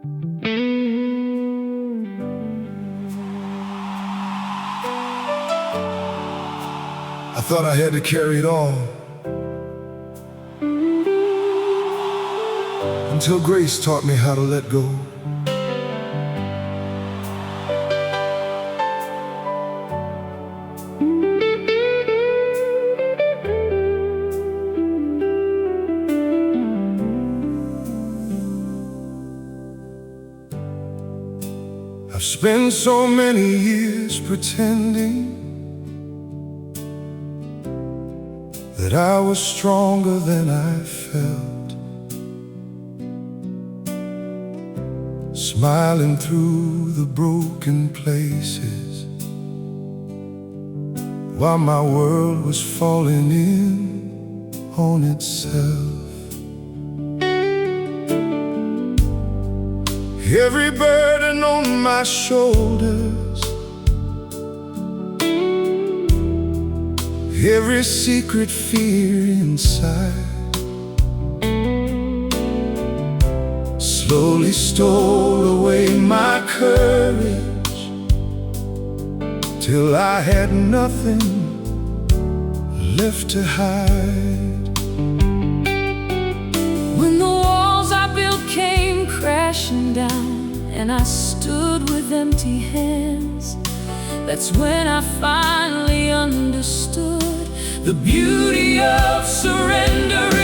I thought I had to carry it all, until grace taught me how to let go. I've spent so many years pretending that I was stronger than I felt, smiling through the broken places while my world was falling in on itself. Every burden on my shoulders, every secret fear inside, slowly stole away my courage, till I had nothing left to hide. When the walls I built came crashing down and I stood with empty hands, that's when I finally understood the beauty of surrendering.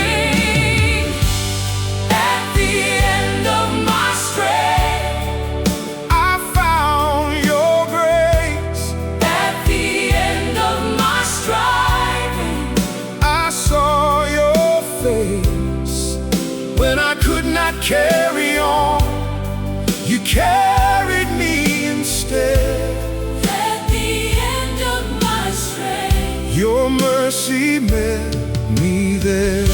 At the end of my strength, I found your grace. at the end of my striving, I saw your face. When I could not carry on, you carried me instead. at the end of my strength, Your mercy met me there.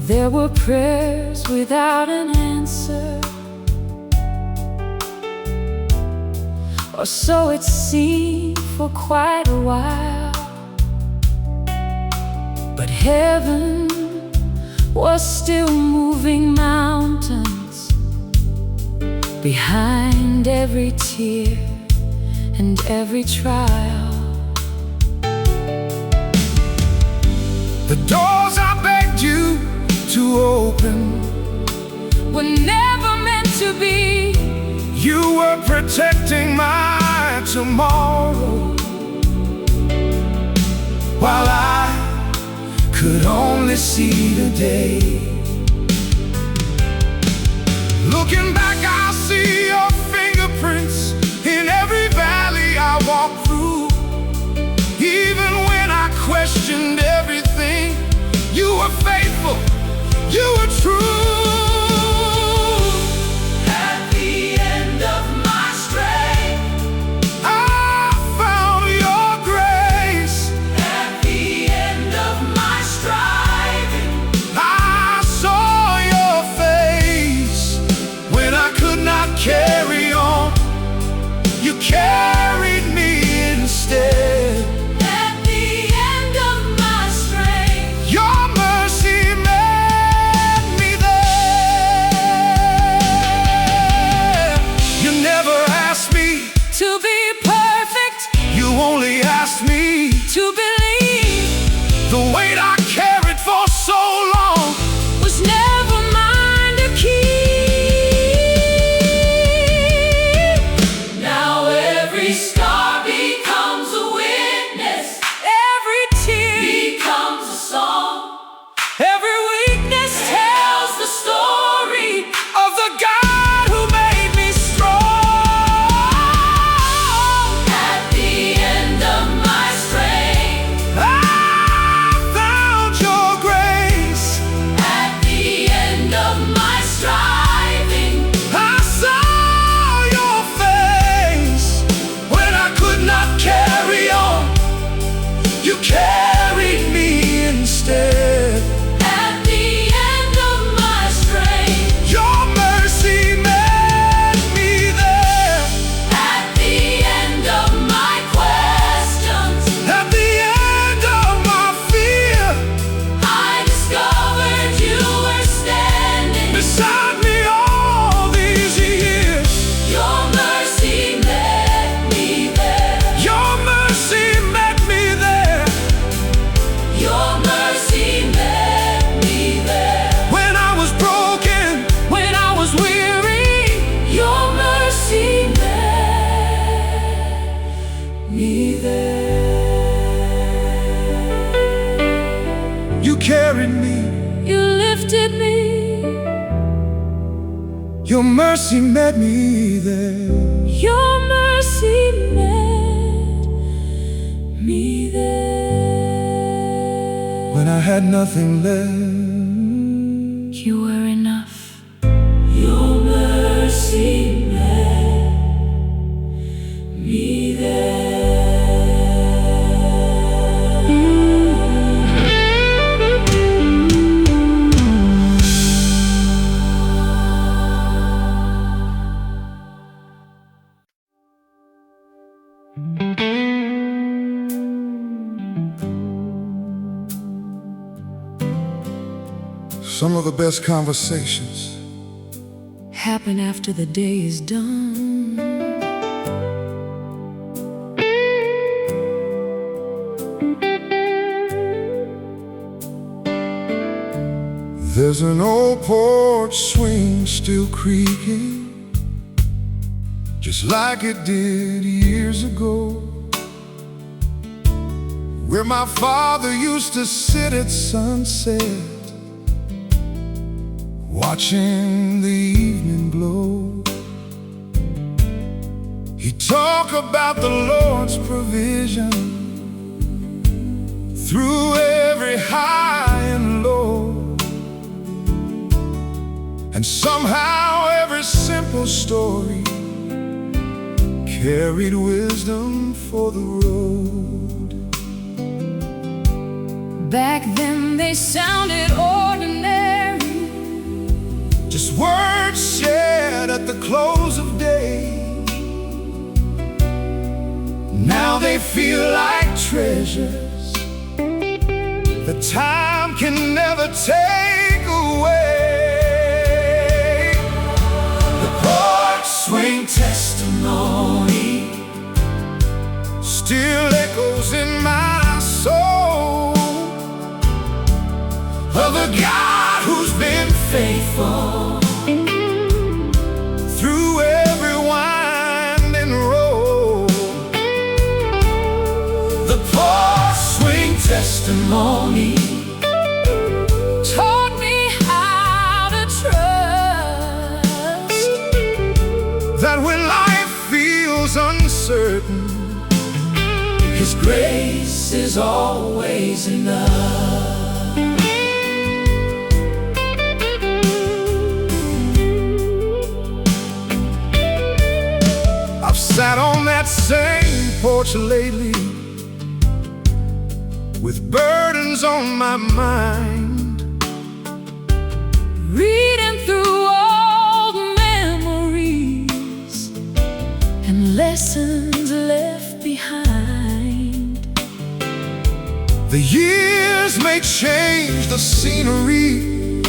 there were prayers without an answer, or so it seemed for quite a while. But heaven was still moving mountains behind every tear and every trial. The doors I begged you to open Were never meant to be. you were protecting my tomorrow, while I could only see today. Looking back, I see your fingerprints in every valley I walk through. Even when I questioned everything, you were faithful, you were true. At the end of my strength, I found your grace. at the end of my striving, I saw your face. When I could not carry on, you carried me instead. at the end of my strength, Your mercy met me there. You never asked me, to be perfect, you only asked me. to believe The weight I carried for so long was never mine to keep. Now every scar becomes a Your mercy met me there. Your mercy met me there. When I had nothing left, you were enough. Your mercy met me there. Some of the best conversations happen after the day is done. There's an old porch swing still creaking, just like it did years ago, where my father used to sit at sunset, watching the evening glow. He'd talk about the Lord's provision through every high and low, and somehow every simple story carried wisdom for the road. Back then they sounded ordinary, just words shared at the close of day. Now they feel like treasures that time can never take away. The porch swing testimony still echoes in my soul of a God who's been faithful through every winding road. The porch swing testimony taught me how to trust that when life feels uncertain, His grace is always enough. Sat on that same porch lately, with burdens on my mind, reading through old memories and lessons left behind. The years may change the scenery,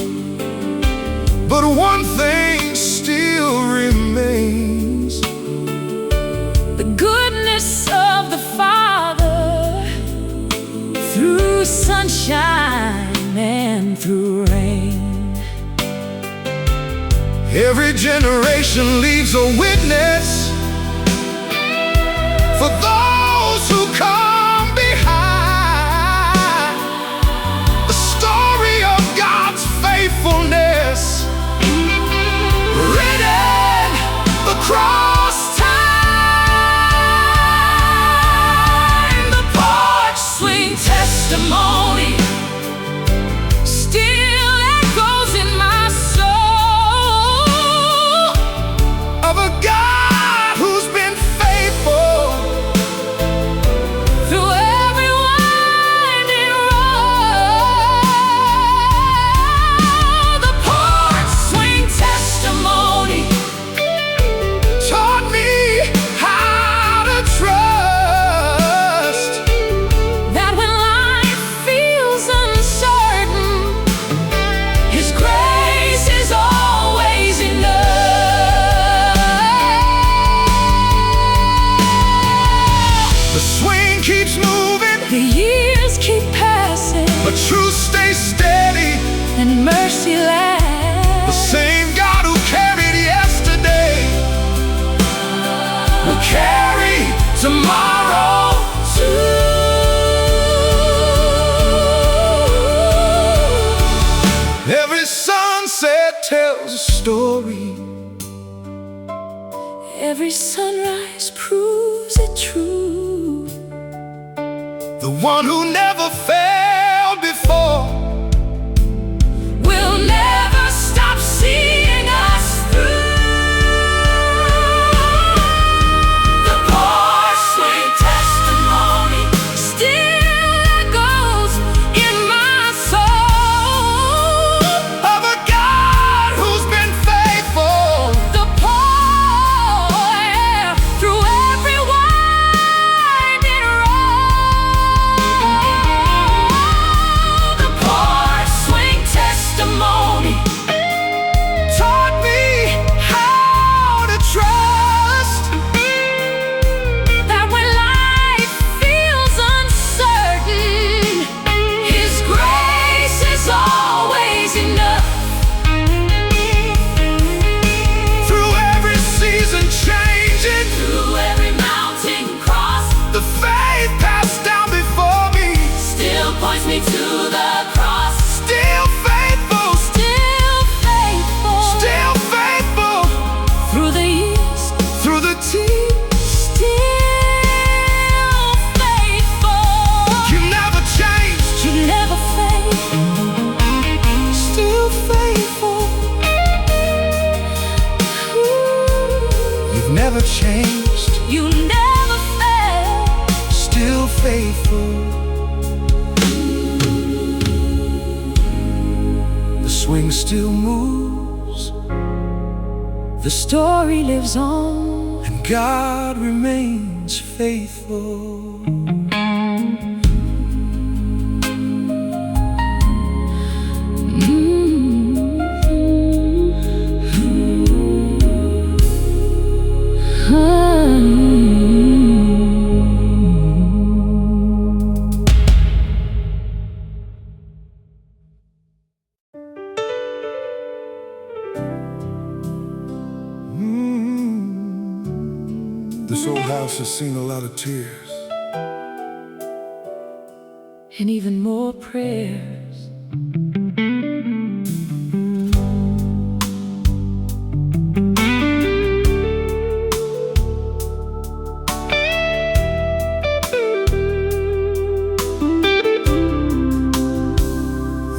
but one thing still remains: the goodness of the Father through sunshine and through rain. Every generation leaves a witness for those who come behind. The story of God's faithfulness written across time. Testimony still echoes in my soul of a God who's been faithful through every winding road. The porch swing testimony taught me how to trust that when life feels uncertain, His grace is always enough. the swing keeps moving, The years keep passing, but truth stays steady. and mercy The lasts. same God who carried yesterday will carry tomorrow too. Every sunset tells a story Every sunrise proves it true. The one who never failed before We'll never stop seeing us through. The porch swing testimony still echoes in my soul of a God who's been faithful. The porch through every winding road. The porch swing testimony Taught me how to trust that when life feels uncertain, His grace is always enough. through every season changing. Through every mountain crossed, The faith passed down before me. still points me to the cross. Still faithful, Still faithful, still faithful. through the years, Through the tears, still faithful. you never changed. You never fade, Still faithful. You've never changed. you never fail. Still faithful. The swing still moves, The story lives on. and God remains faithful. This old house has seen a lot of tears. And even more prayers.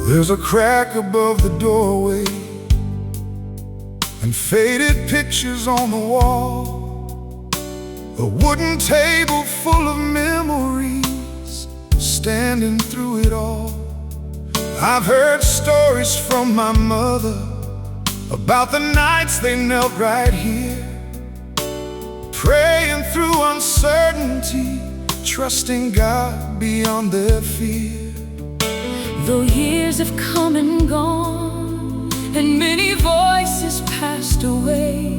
There's a crack above the doorway and faded pictures on the wall. A wooden table full of memories standing through it all. I've heard stories from my mother about the nights they knelt right here, praying through uncertainty, trusting God beyond their fear. Though years have come and gone, and many voices passed away,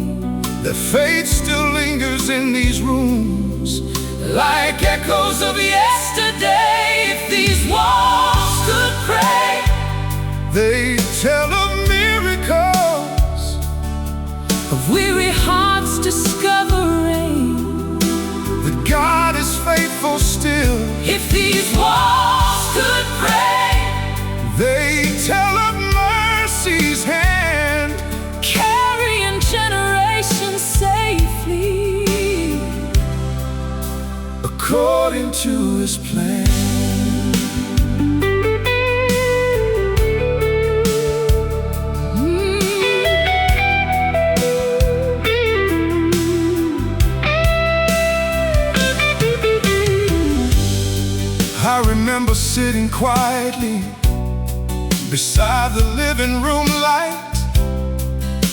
The faith still lingers in these rooms like echoes of yesterday. If these walls could pray, they tell of miracles. of weary hearts discovering That God is faithful still. if these walls could pray, They tell of mercy's hand, carrying generations safely according to His plan. I remember sitting quietly beside the living room light,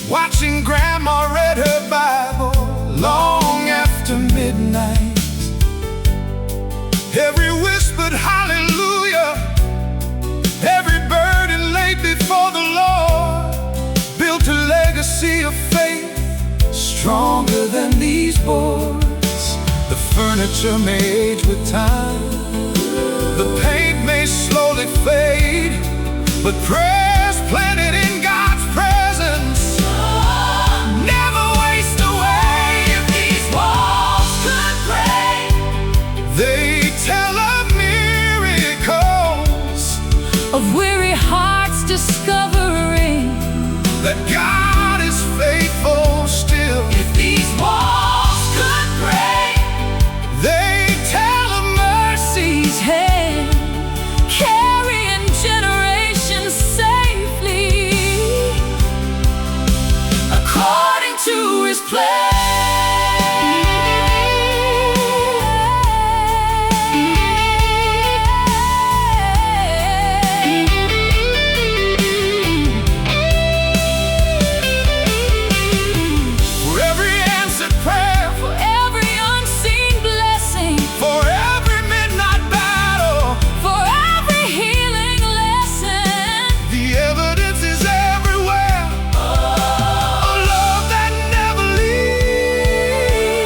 watching Grandma read her Bible long after midnight. Every whispered hallelujah, every burden laid before the Lord, built a legacy of faith stronger than these boards. The furniture may age with time, the paint may slowly fade, but prayers planted in God's presence never waste away. if these walls could pray, They tell of miracles, of weary hearts discovering that God is faithful still. if these walls his plan. For every answered prayer, for every unseen blessing, for every midnight battle, for every healing lesson, the evidence is everywhere. A love that never leaves.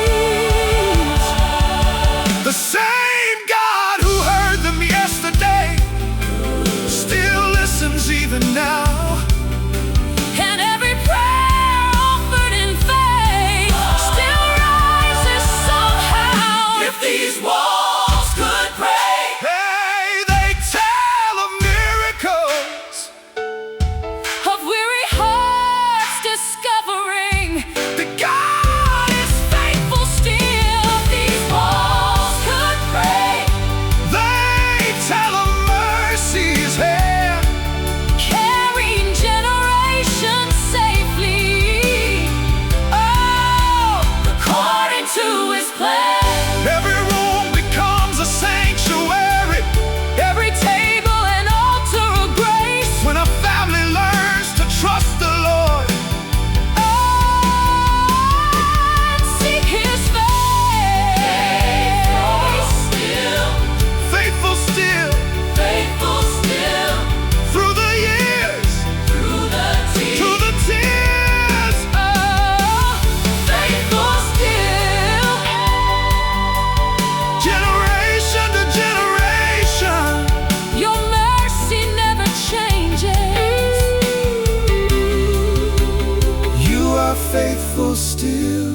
The same God who heard them yesterday still listens even now. and every prayer offered in faith still rises somehow. If these walls could pray, hey, they tell of miracles. Of weary hearts discovering The God is faithful still. if these walls could pray, They tell of mercy's hand. carrying generations safely, oh, according to his plan. Every room becomes a sanctuary Every table an altar of grace, when a family learns to trust the Lord. and seek his face. Faithful still Faithful still, through the years, through the to the tears. oh, faithful still, Generation to generation, your mercy never changes. you are faithful still.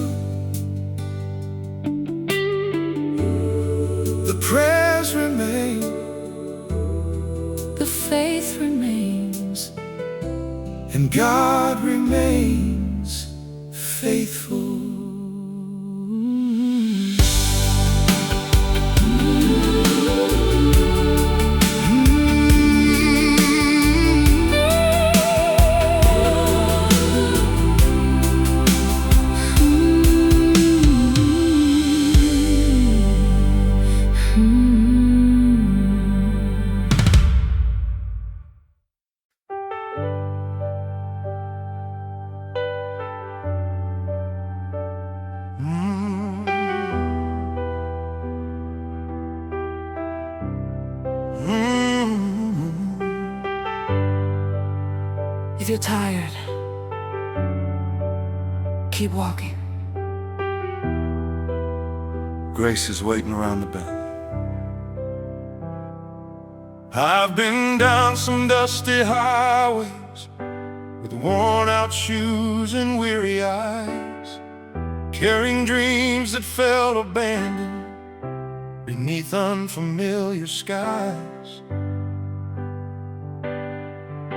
The prayers remain, The faith remains, and God remains faithful. if you're tired, keep walking. Grace is waiting around the bend. I've been down some dusty highways with worn out shoes and weary eyes, carrying dreams that felt abandoned beneath unfamiliar skies.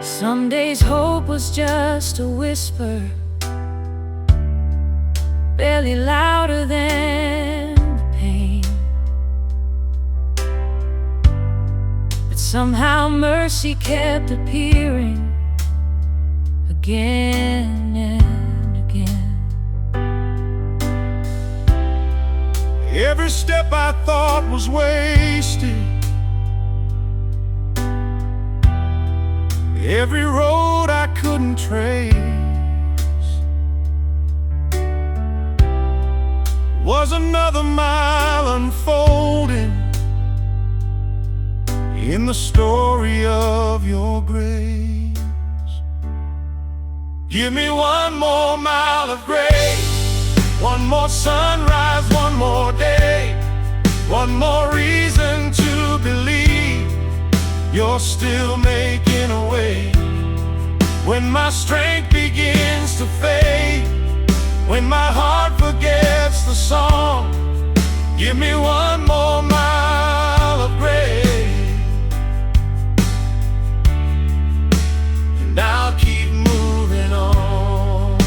Some days hope was just a whisper, barely louder than the pain. But somehow mercy kept appearing again and again. Every step I thought was wasted, every road I couldn't trace, was another mile unfolding in the story of your grace. Give me one more mile of grace, one more sunrise, one more day, one more reason to believe you're still making a way. When my strength begins to fade, when my heart forgets the song, give me one more mile of grace, and I'll keep moving on.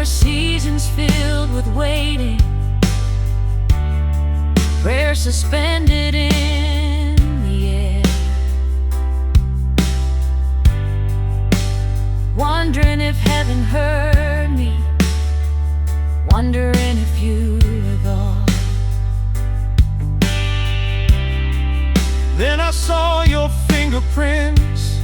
were seasons filled with waiting, prayer suspended in the air, wondering if heaven heard me, wondering if you were gone. Then I saw your fingerprints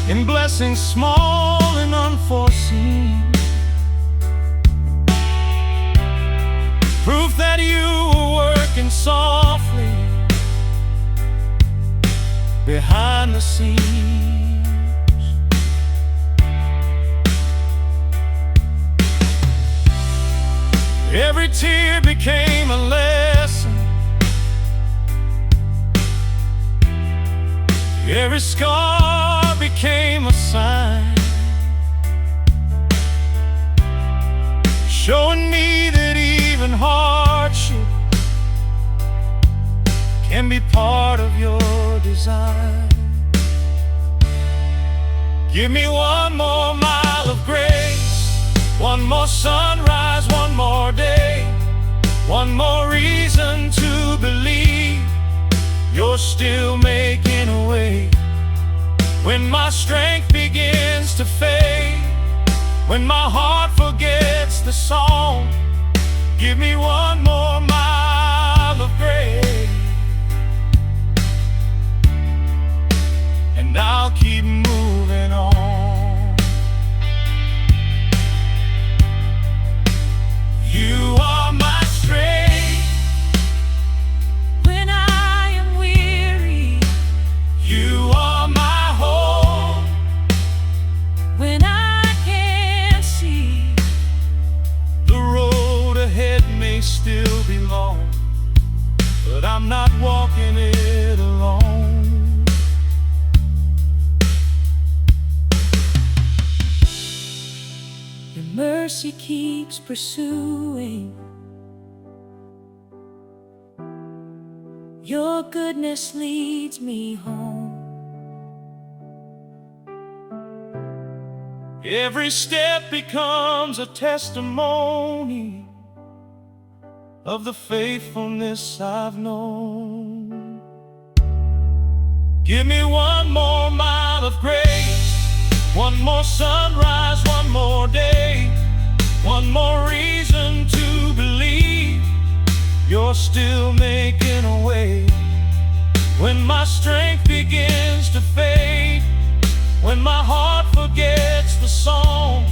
in blessings small and unforeseen, proof that you were working softly behind the scenes. Every tear became a lesson, every scar became a sign, showing me that even hardship can be part of your design. Give me one more mile of grace, one more sunrise, one more day, one more reason to believe you're still making a way. When my strength begins to fade, when my heart forgets the song, give me one more mile of grace, and I'll keep moving on. You are my strength When I am weary, you are my hope. when I can't see, The road ahead may still be long, but I'm not walking it alone. your mercy keeps pursuing, your goodness leads me home. Every step becomes a testimony of the faithfulness I've known. Give me one more mile of grace, one more sunrise, one more day, one more reason to believe you're still making a way. When my strength begins to fade, when my heart forgets the song,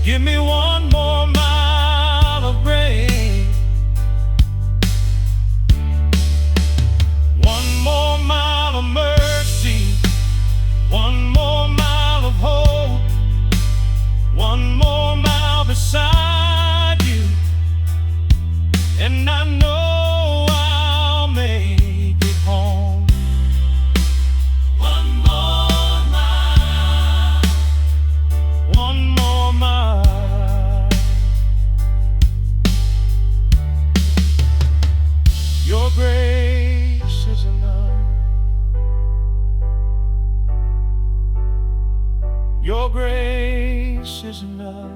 give me one more mile of grace, one more mile of mercy, one more mile of hope, one more mile beside you, and I know I'll make it home. One more mile, one more mile. Your grace is enough. Your grace is enough.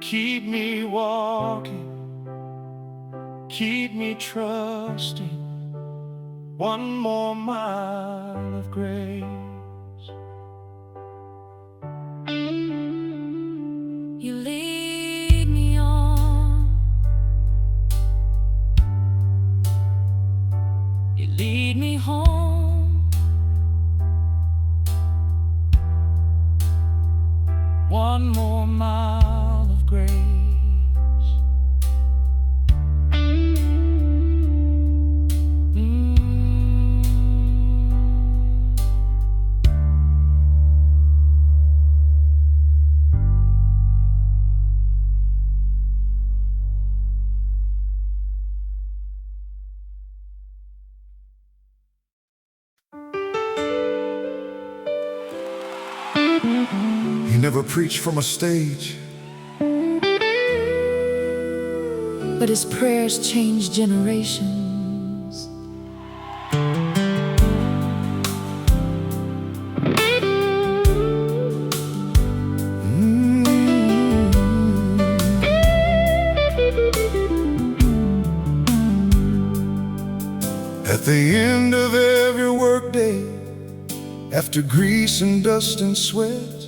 Keep me walking, keep me trusting. One more mile of grace. You lead me on, you lead me home. One more mile of grace. He never preached from a stage, but his prayers changed generations. At the end of every workday, after grease and dust and sweat,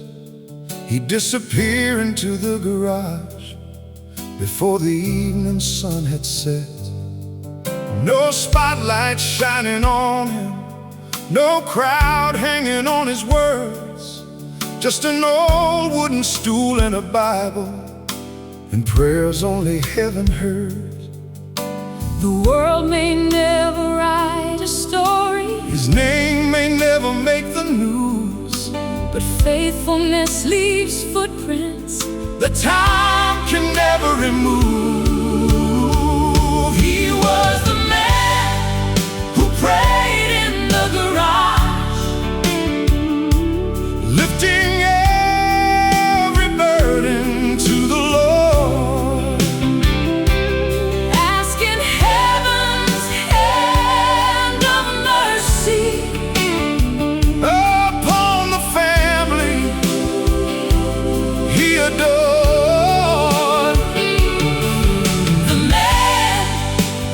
he'd disappear into the garage before the evening sun had set. No spotlight shining on him, no crowd hanging on his words, just an old wooden stool and a Bible, and prayers only heaven heard. The world may never write a story, His name may never make the news, but faithfulness leaves footprints the time can never remove. He was the man who prayed in the garage, lifting every burden to the Lord, asking heaven's hand of mercy upon the family he adored. The man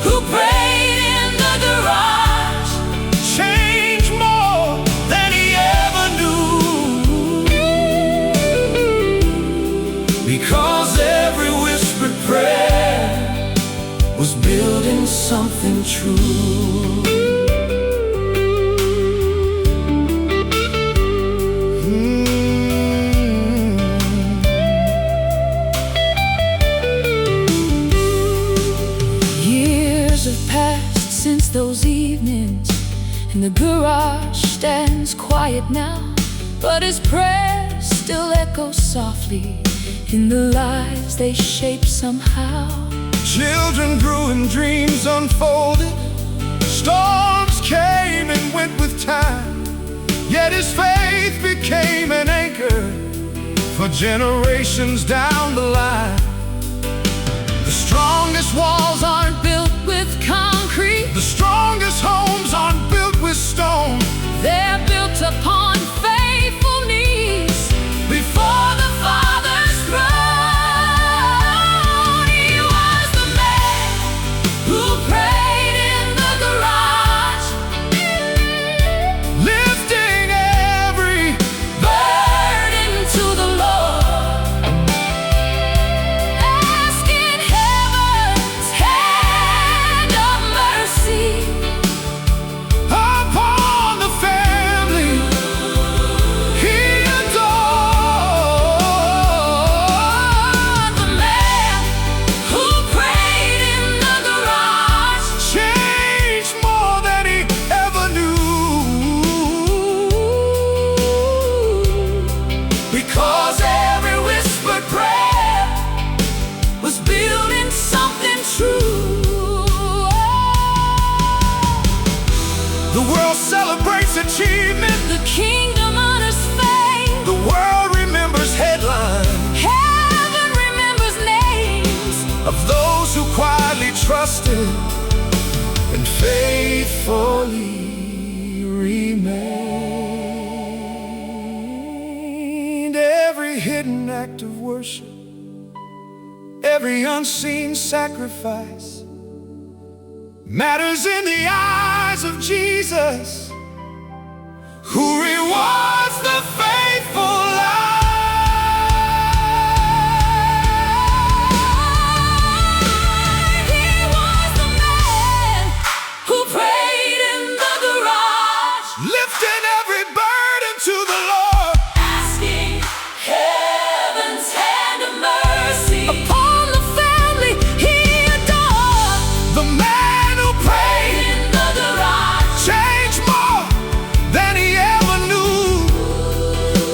who prayed in the garage Changed more than he ever knew, because every whispered prayer was building something true. Years have passed since those evenings, and the garage stands quiet now, but his prayers still echo softly in the lives they shape somehow. Children grew and dreams unfolded, storms came and went with time, yet his faith became an anchor for generations down the line. The strongest walls aren't Built with concrete, The strongest homes aren't built with stone. they're built upon faithful knees before the Father's throne. He was the man who prayed in the garage, Lifting every burden to the Lord, asking heaven's hand of mercy upon the family he adored. The man who prayed in the garage Changed more than he ever knew, because every whispered prayer was building something true. the world celebrates achievement, The kingdom honors faith, the world remembers headlines heaven remembers names. of those who quietly trusted and faithfully remained. Every hidden act of worship, every unseen sacrifice matters in the eyes of Jesus, who rewards the faithful life. He was the man who prayed in the garage, Lifting every burden to the Lord, asking heaven's hand of mercy upon the family he adored. the man who prayed In the garage, changed more than he ever knew.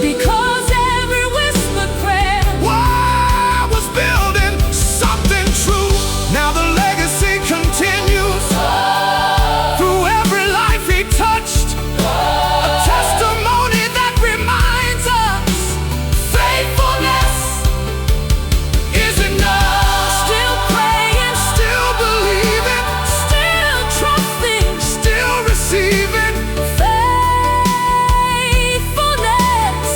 because every whispered prayer Why was building something true? Now the legacy continues through every life he touched, a testimony that reminds us faithfulness is enough. still praying, Still believing, still trusting, still receiving. faithfulness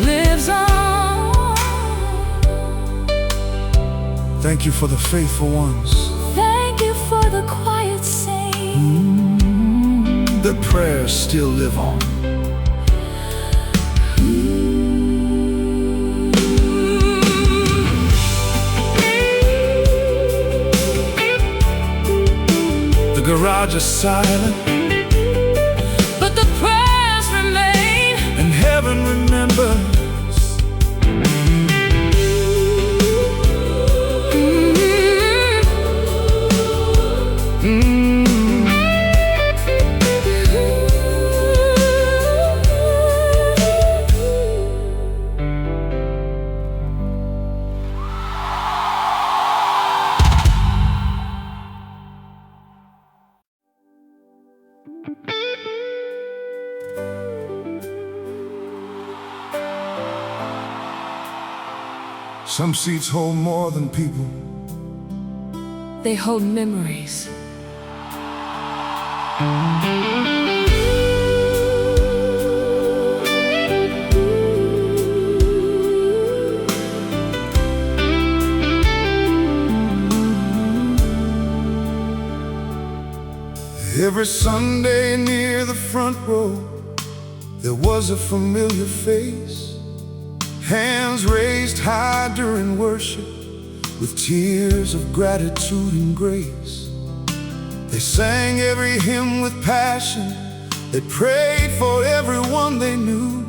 lives on. Thank you for the faithful ones Thank you for the quiet saints their prayers still live on. The garage is silent, but the prayers remain, and heaven remembers. Some seats hold more than people. they hold memories. Every Sunday near the front row, there was a familiar face, hands raised high during worship, with tears of gratitude and grace. They sang every hymn with passion, they prayed for everyone they knew,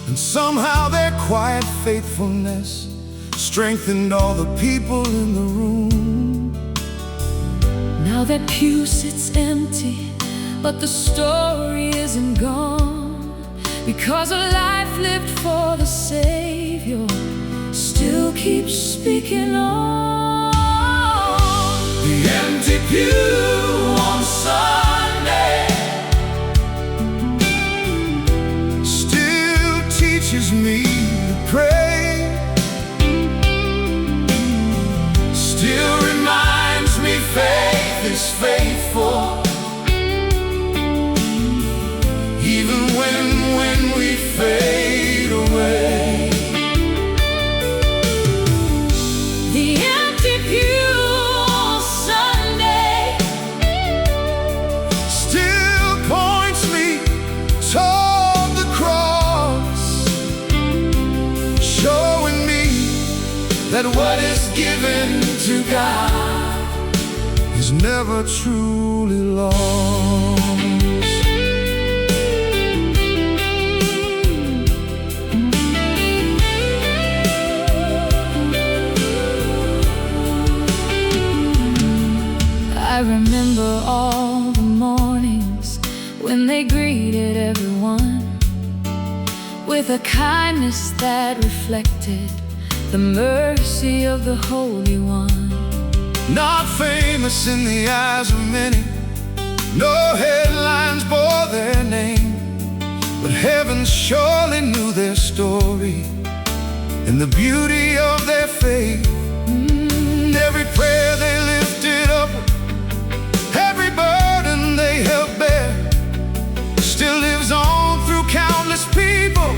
and somehow their quiet faithfulness strengthened all the people in the room. Now that pew sits empty, but the story isn't gone, because a life lived for the Savior still keeps speaking on. The empty pew on Sunday still teaches me to pray, still reminds me faith is faithful, even when we fade away. The empty pew on Sunday Still points me toward the cross, showing me that what is given to God is never truly lost. I remember all the mornings when they greeted everyone with a kindness that reflected the mercy of the Holy One. Not famous in the eyes of many, no headlines bore their name, but heaven surely knew their story and the beauty of their faith. Every prayer they lifted up, every burden they helped bear, still lives on through countless people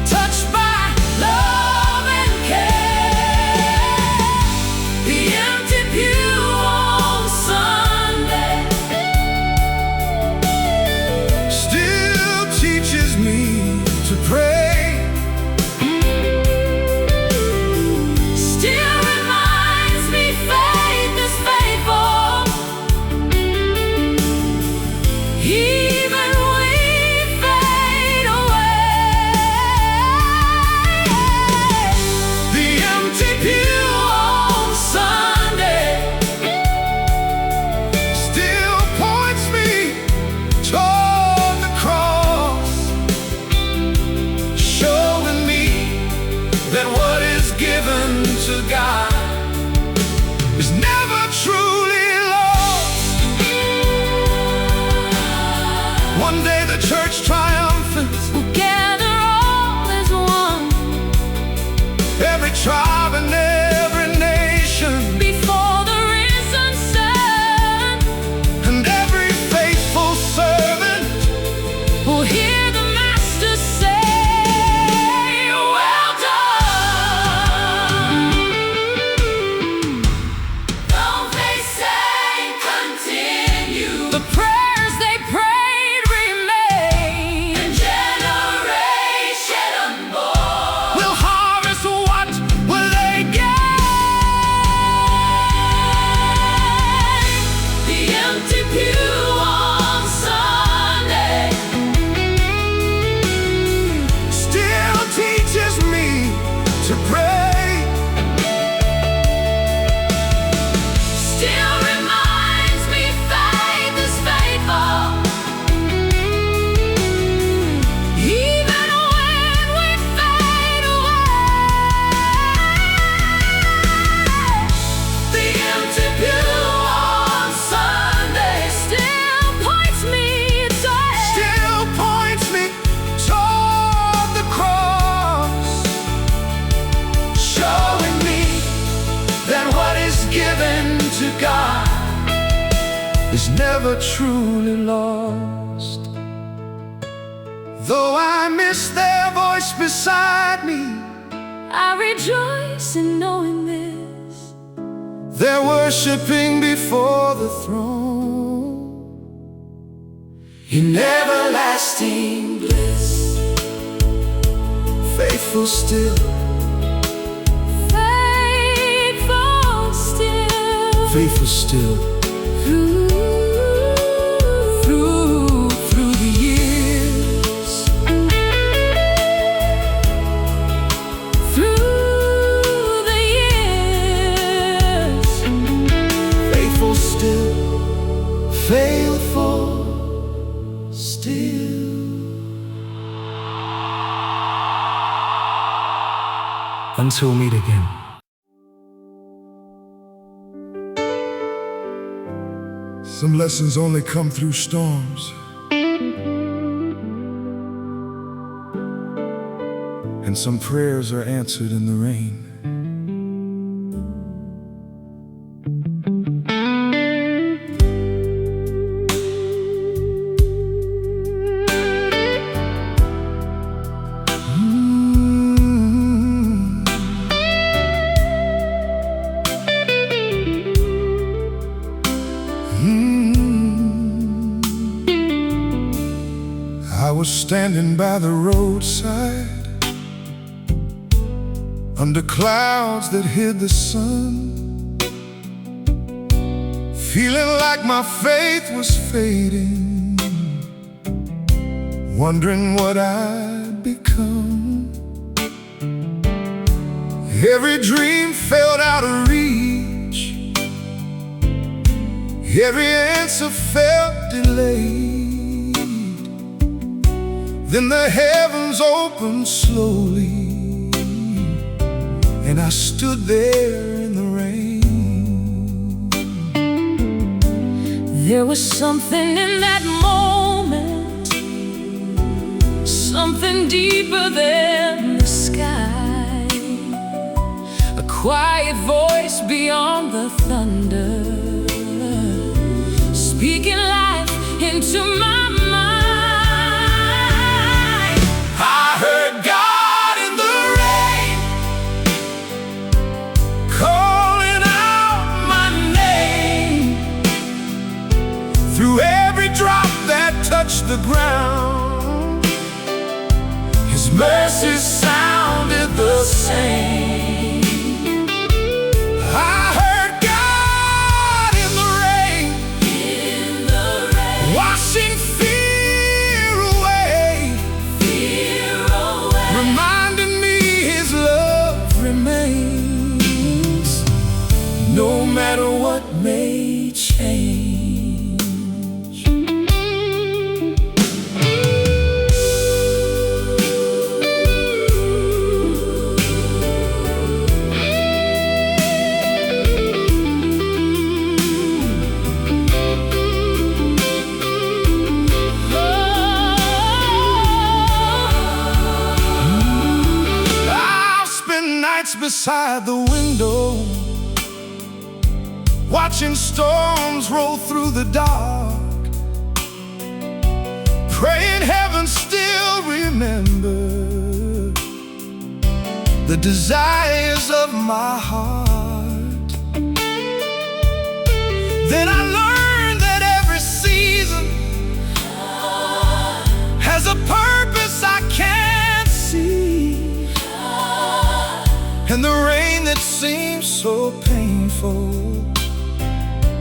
touched by love and care. The empty pew on Sunday Still teaches me to pray, still never truly lost. Though I miss their voice beside me, I rejoice in knowing this: they're worshiping before the throne in everlasting bliss. Faithful still, faithful still, faithful still. Through the years, through the years, Faithful still, faithful still. Until we meet again. Some lessons only come through storms, and some prayers are answered in the rain. I was standing by the roadside under clouds that hid the sun, feeling like my faith was fading, wondering what I'd become. Every dream felt out of reach, every answer felt delayed. Then the heavens opened slowly, and I stood there in the rain. there was something in that moment, something deeper than the sky, a quiet voice beyond the thunder, speaking life into my mind. I heard God in the rain, calling out my name. Through every drop that touched the ground, His mercy sounded the same. I heard God in the rain, washing fear away, reminding me His love remains, no matter what may change. Nights beside the window, watching storms roll through the dark, praying heaven still remember the desires of my heart. Then I learned that every season has a purpose I can't see. And the rain that seemed so painful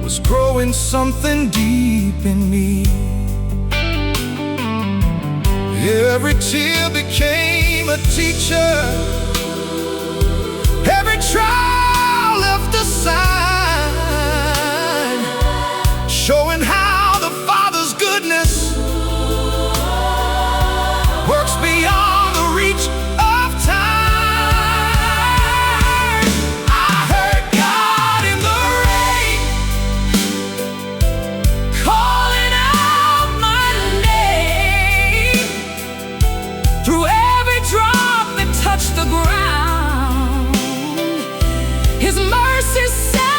was growing something deep in me. Every tear became a teacher, every trial left a sign, showing how the Father's goodness works beyond the reach of time. The ground, His mercy said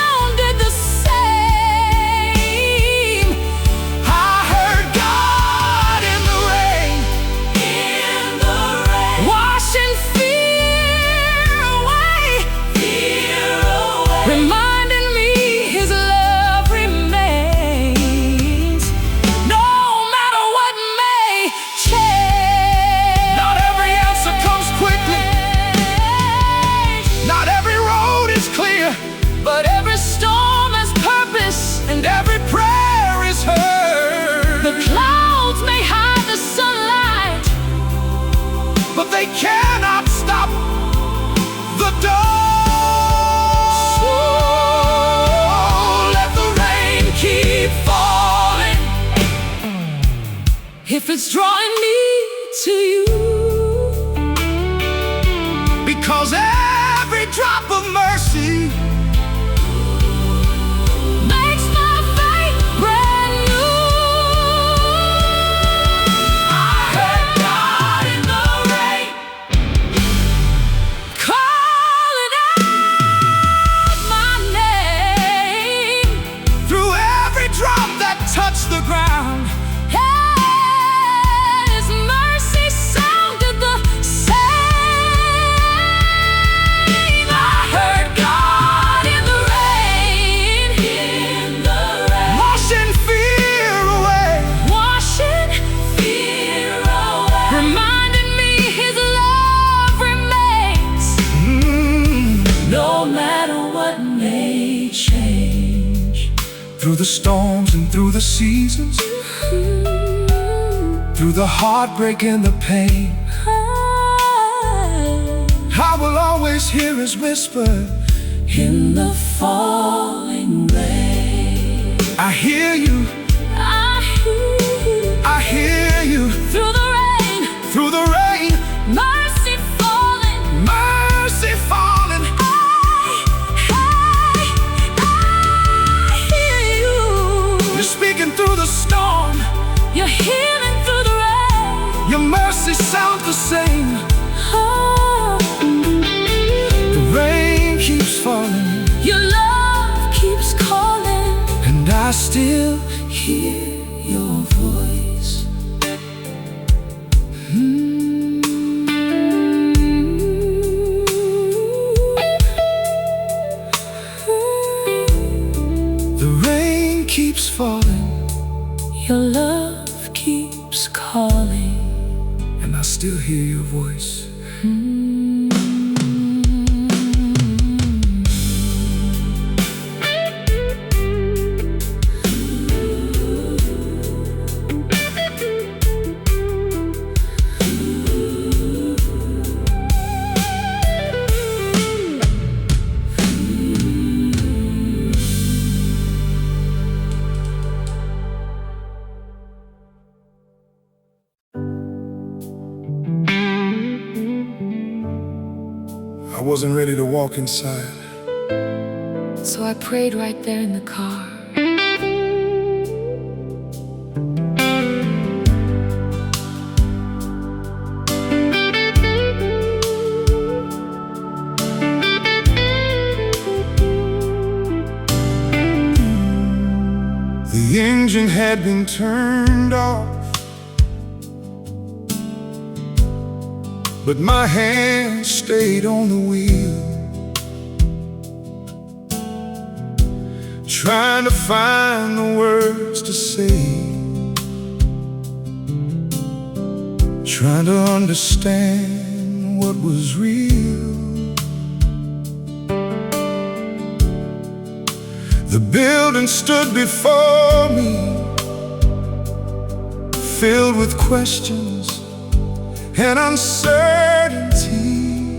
if it's drawing me to you. Because every drop of mercy makes my faith brand new. I heard God in the rain calling out my name. through every drop that touched the ground. His mercy sounded the same. I heard God in the rain, Washing fear away, washing fear away, reminding me His love remains. No matter what may change. through the storms and through the seasons, through the heartbreak and the pain, I will always hear His whisper. In the falling rain, I hear you, I hear you. I hear you. Through the rain, Through the rain, mercy falling. mercy falling. I hear you. You're speaking through the storm. You're healing through the rain. Your mercy sounds the same. Oh, The rain keeps falling, your love keeps calling. and I still Hear your voice. the rain keeps falling, Your love keeps calling. and I still hear your voice. I wasn't ready to walk inside. So I prayed right there in the car. The engine had been turned off, but my hand stayed on the wheel, trying to find the words to say, trying to understand what was real. The building stood before me, filled with questions and uncertainty.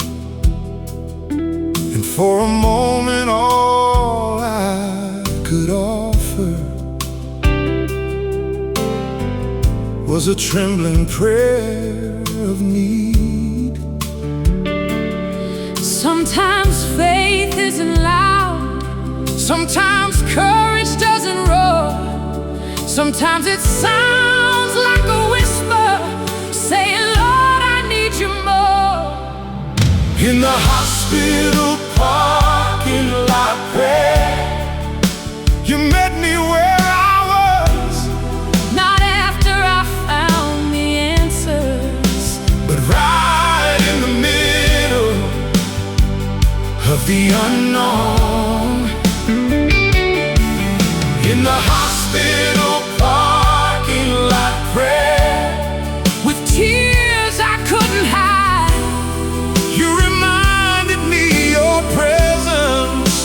And for a moment all I could offer was a trembling prayer of need. Sometimes faith isn't loud, sometimes courage doesn't roar, sometimes it sounds like a whisper saying, Lord, I need you more. In the hospital parking lot prayer, you met me where I was, Not after I found the answers, but right in the middle of the unknown. In the hospital parking lot prayer, with tears I couldn't hide. you reminded me your presence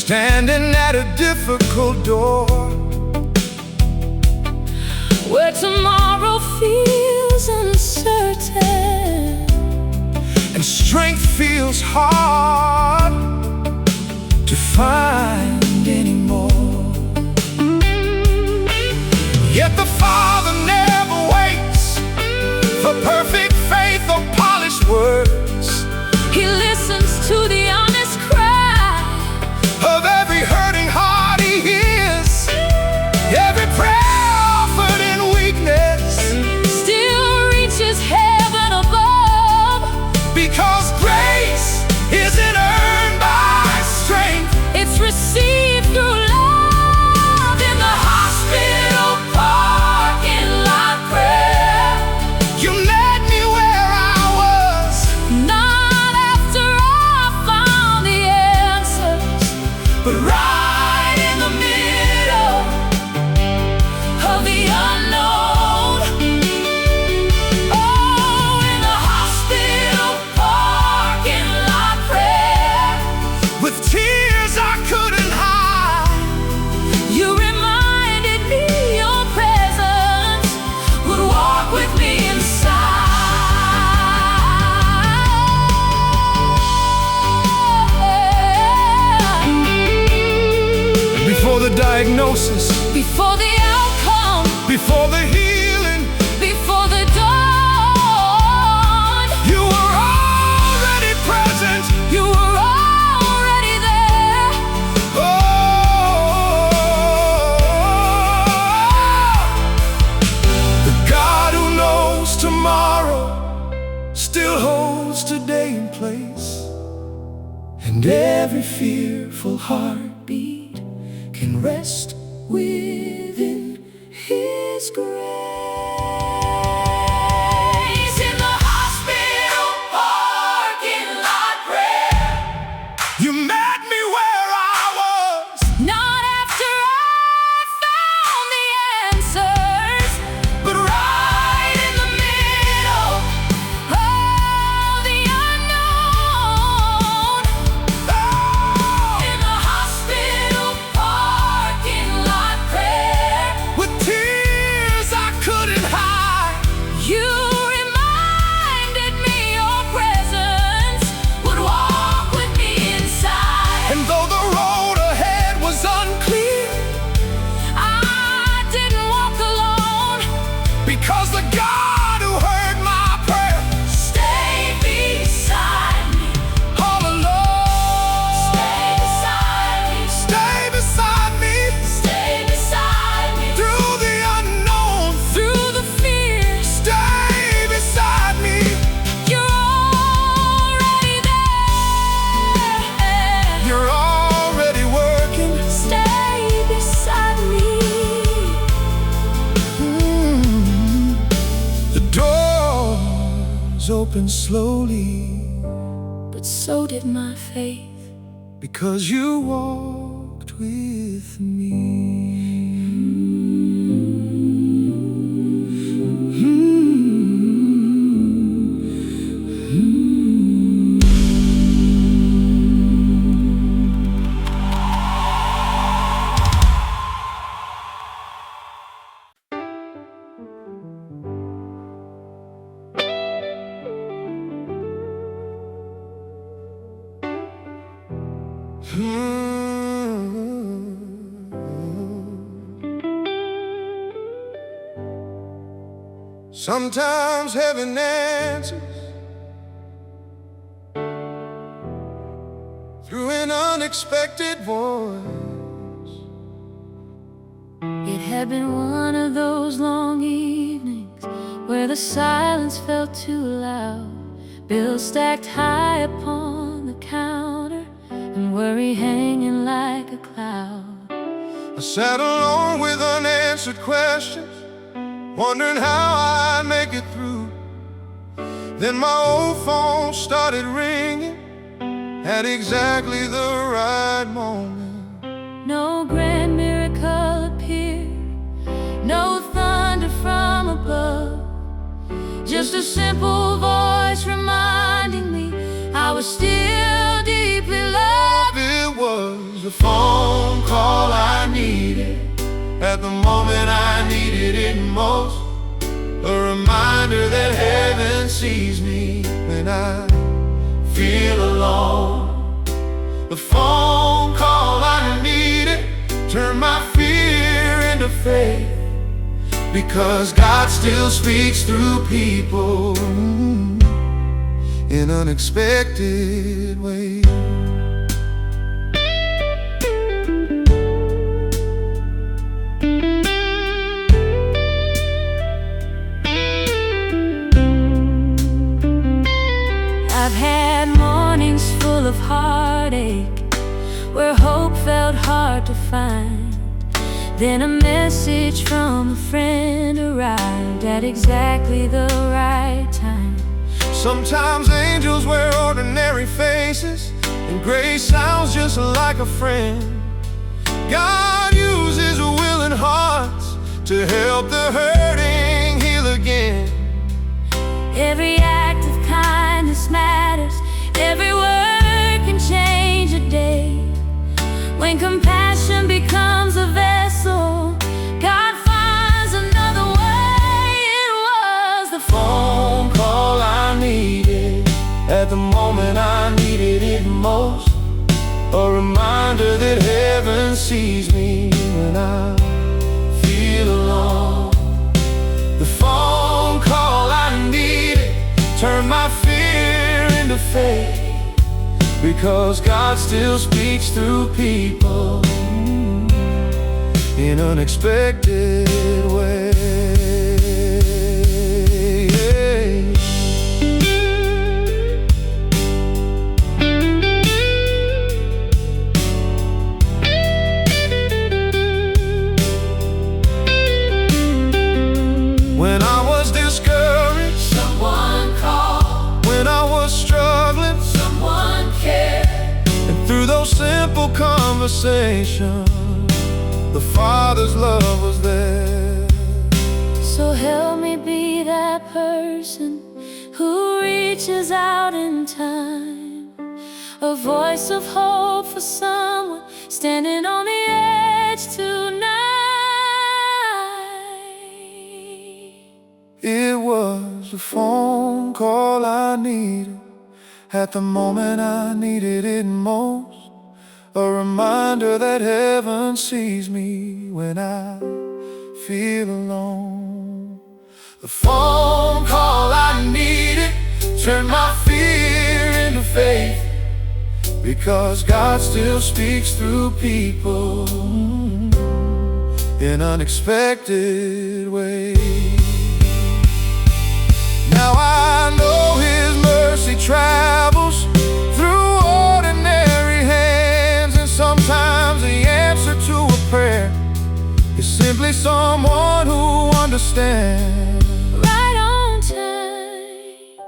standing at a difficult door, where tomorrow feels uncertain and strength feels hard to find anymore. Yet the Father never waits for perfect faith or polished words. He listens to the honest cry Of every hurting heart He hears, every prayer offered in weakness, still reaches heaven above. because grace isn't earned by strength. It's received through love. In the hospital parking lot prayer, You met me where I was, not after I found the answers, but right in the middle of the unknown. Oh, in the hospital parking lot prayer, with tears I couldn't hide. you reminded me your presence would walk with me inside. Before the diagnosis, Before the outcome, before the healing, before the dawn, You were already present. you were already there. Oh, the God who knows tomorrow still holds today in place, and every fearful heartbeat can rest within His grace. In the hospital parking lot prayer, You met me where I was, not after I found the answers, but right in the middle of the unknown. In the hospital parking lot prayer, with tears I couldn't hide. you reminded me your presence would walk with me inside. And though the road ahead was unclear, I didn't walk alone, because the God who heard my prayer stay beside me, all alone, stay beside me, stay beside me stay beside me, through the unknown, through the fear. stay beside me. You're already there. You're already working. Stay beside me. The doors open slowly, But so did my faith. because You walked with me. Sometimes heaven answers through an unexpected voice. It had been one of those long evenings where the silence felt too loud. Bills stacked high upon the counter and worry hanging like a cloud. I sat alone with unanswered questions, wondering how I'd make it through. Then my old phone started ringing at exactly the right moment. No grand miracle appeared, no thunder from above, just a simple voice reminding me I was still deeply loved. It was the phone call I needed at the moment I needed it most. A reminder that heaven sees me when I feel alone. The phone call I needed turned my fear into faith, because God still speaks through people in unexpected ways. I've had mornings full of heartache, where hope felt hard to find. Then a message from a friend arrived at exactly the right time. Sometimes angels wear ordinary faces, and grace sounds just like a friend. God uses willing hearts to help the hurting heal again. Every act of kindness matters. Every word can change a day. When compassion becomes a vessel, God finds another way. It was the Phone call I needed at the moment I needed it most. A reminder that heaven sees me when I feel alone. The phone call I needed turned my fear into faith, because God still speaks through people in unexpected ways. When I was discouraged, someone called. when I was struggling, Someone cared. and through those simple conversations, the Father's love was there. So help me be that person who reaches out in time, a voice of hope for someone standing on the edge tonight. It was the phone call I needed at the moment I needed it most. A reminder that heaven sees me when I feel alone. The phone call I needed turned my fear into faith, because God still speaks through people in unexpected ways. Now I know His mercy travels through ordinary hands, and sometimes the answer to a prayer is simply someone who understands. Right on time,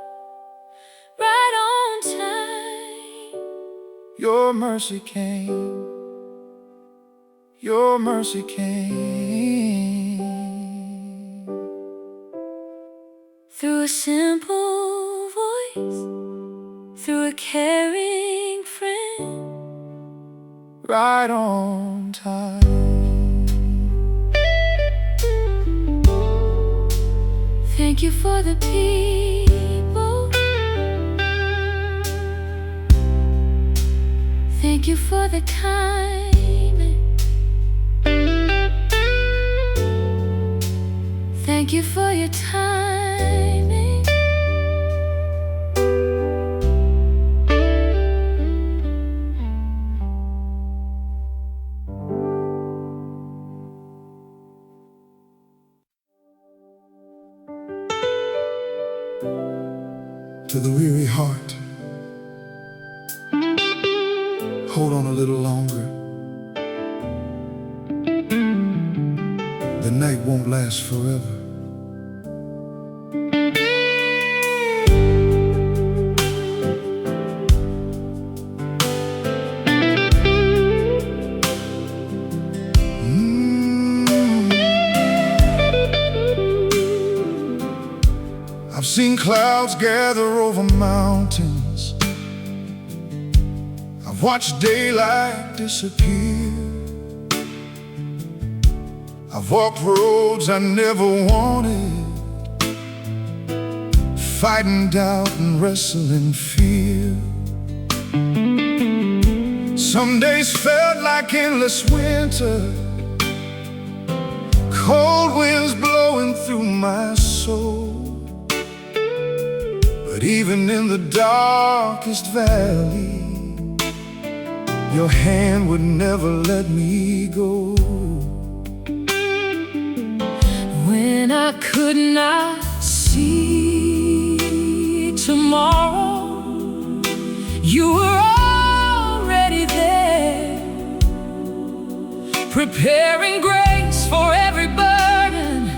right on time. Your mercy came, your mercy came. Through a simple voice, through a caring friend. Right on time. Thank you for the people. Thank you for the kindness. Thank you for your timing. To the weary heart, hold on a little longer. The night won't last forever. I've seen clouds gather over mountains. I've I've watched daylight disappear. I've walked roads I never wanted, fighting doubt and wrestling fear. Some days felt like endless winter, cold winds blowing through my soul. But even in the darkest valley, your hand would never let me go. When I could not see tomorrow, you were already there, preparing grace for every burden,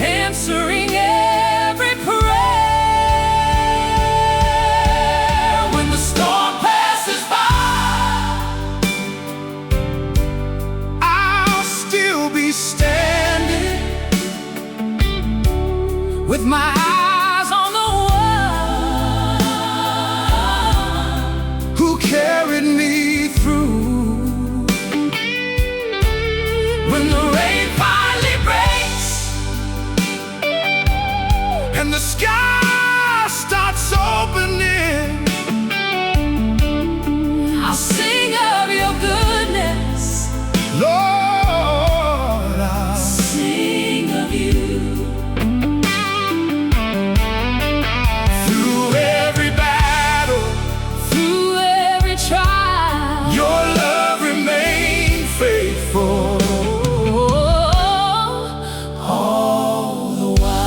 answering every prayer. When the storm passes by, I'll still be standing with my eyes on the one who carried me through. when the rain finally breaks And the sky starts opening, I'll sing of your goodness, Lord, I'll sing of you. through every battle, Through every trial, your love remained faithful. all the while.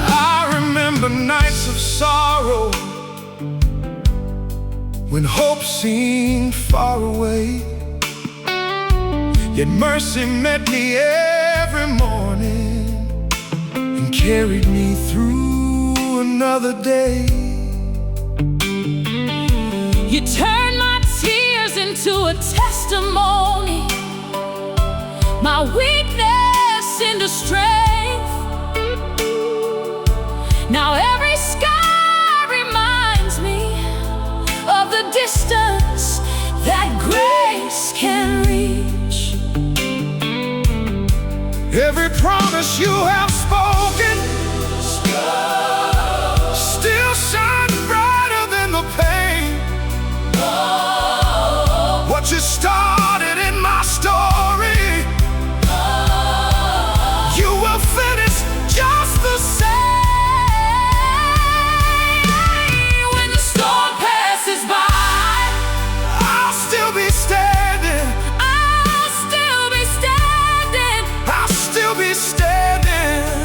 I remember nights of sorrow, when hope seemed far away, yet mercy met me every morning and carried me through another day. You turned my tears into a testimony, my weakness into strength. Now every sky reminds me of the distance that grace can reach. Every promise you have spoken still shines brighter than the pain. What you started in my story, you will finish just the same. When the storm passes by, I'll still be standing, I'll still be standing. I'll still be standing.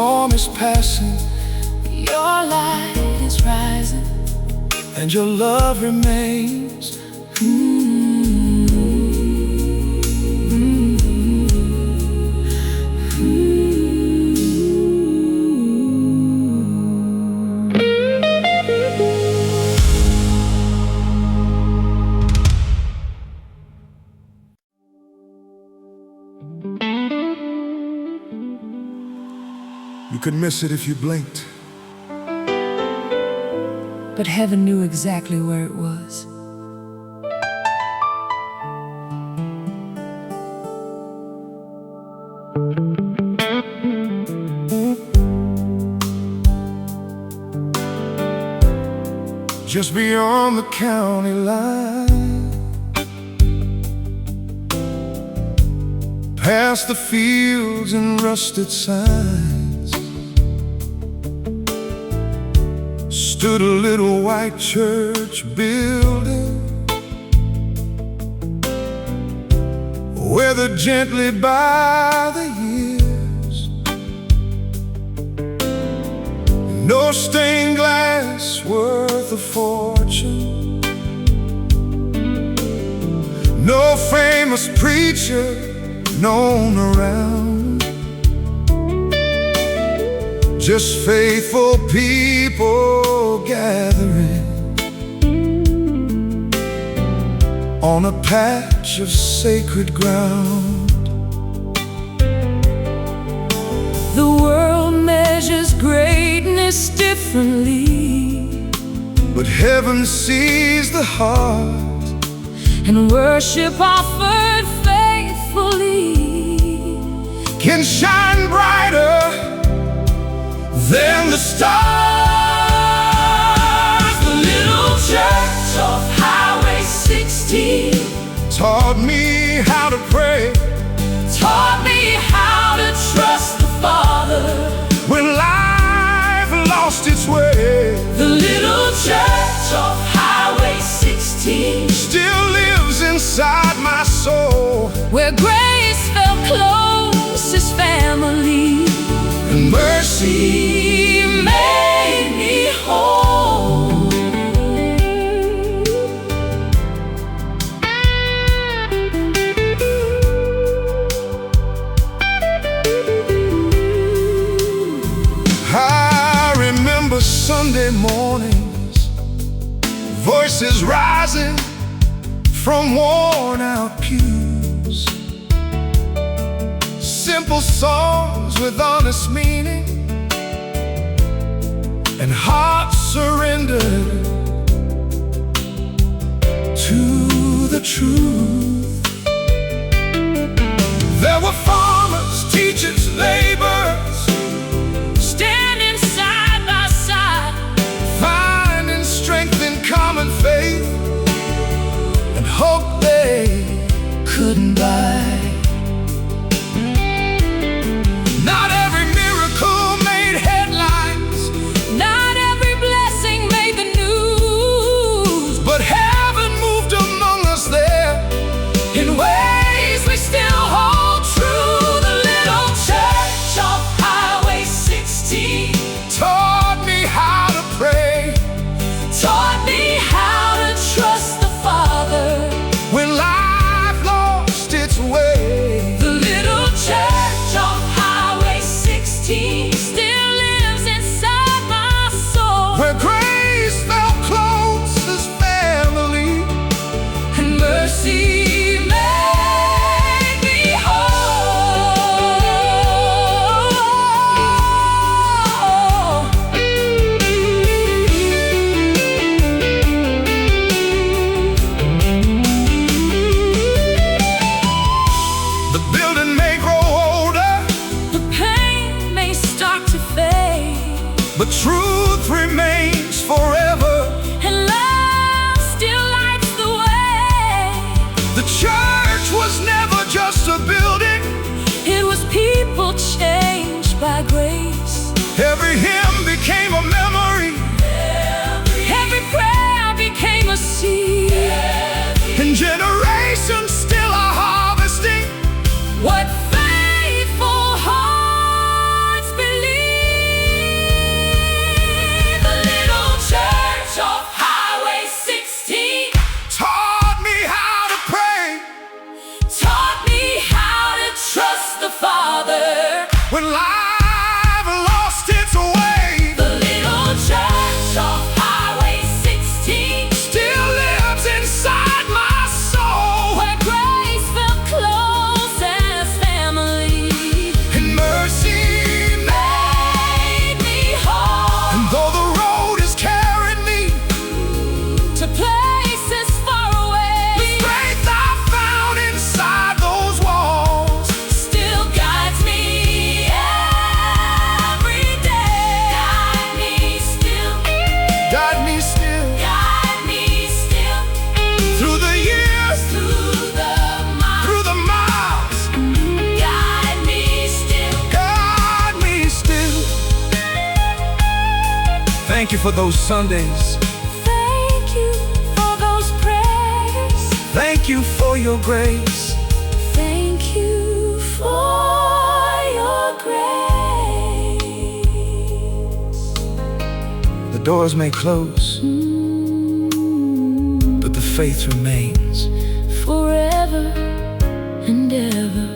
storm is passing, your light is rising, and your love remains. You could miss it if you blinked. but heaven knew exactly where it was. Just beyond the county line, past the fields and rusted signs, stood a little white church building, weathered gently by the years. No stained glass worth a fortune, no famous preacher known around, just faithful people gathering on a patch of sacred ground. The world measures greatness differently, but heaven sees the heart, and worship offered faithfully can shine brighter than the stars. The little church of Highway 16 taught me how to pray, taught me how to trust the Father when life lost its way. The little church of Highway 16 Still lives inside my soul, where grace felt close as family, and mercy made me whole. I remember Sunday mornings, voices rising from worn out pews, simple songs with honest meaning, and hearts surrendered to the truth. There were farmers, teachers, laborers, Standing side by side, finding strength in common faith and hope they couldn't buy. Not every miracle made headlines, not every blessing made the news, but heaven moved among us there in ways we still hold true. The little church of Highway 16 taught me how to pray, taught me how to trust the Father when life lost its way. The little church of Highway 16 still lives inside my soul, Where grace felt close as family, and mercy made me whole. the building may grow older, The pain may start to fade, but truth remains forever. and love still lights the way. The church was never just a building, It was people changed by grace. every hymn became a memory, Every prayer became a seed, and generations still are harvesting what faithful hearts believe. Thank you for those Sundays. Thank you for those prayers. Thank you for your grace. Thank you for your grace. The doors may close, but the faith remains forever and ever.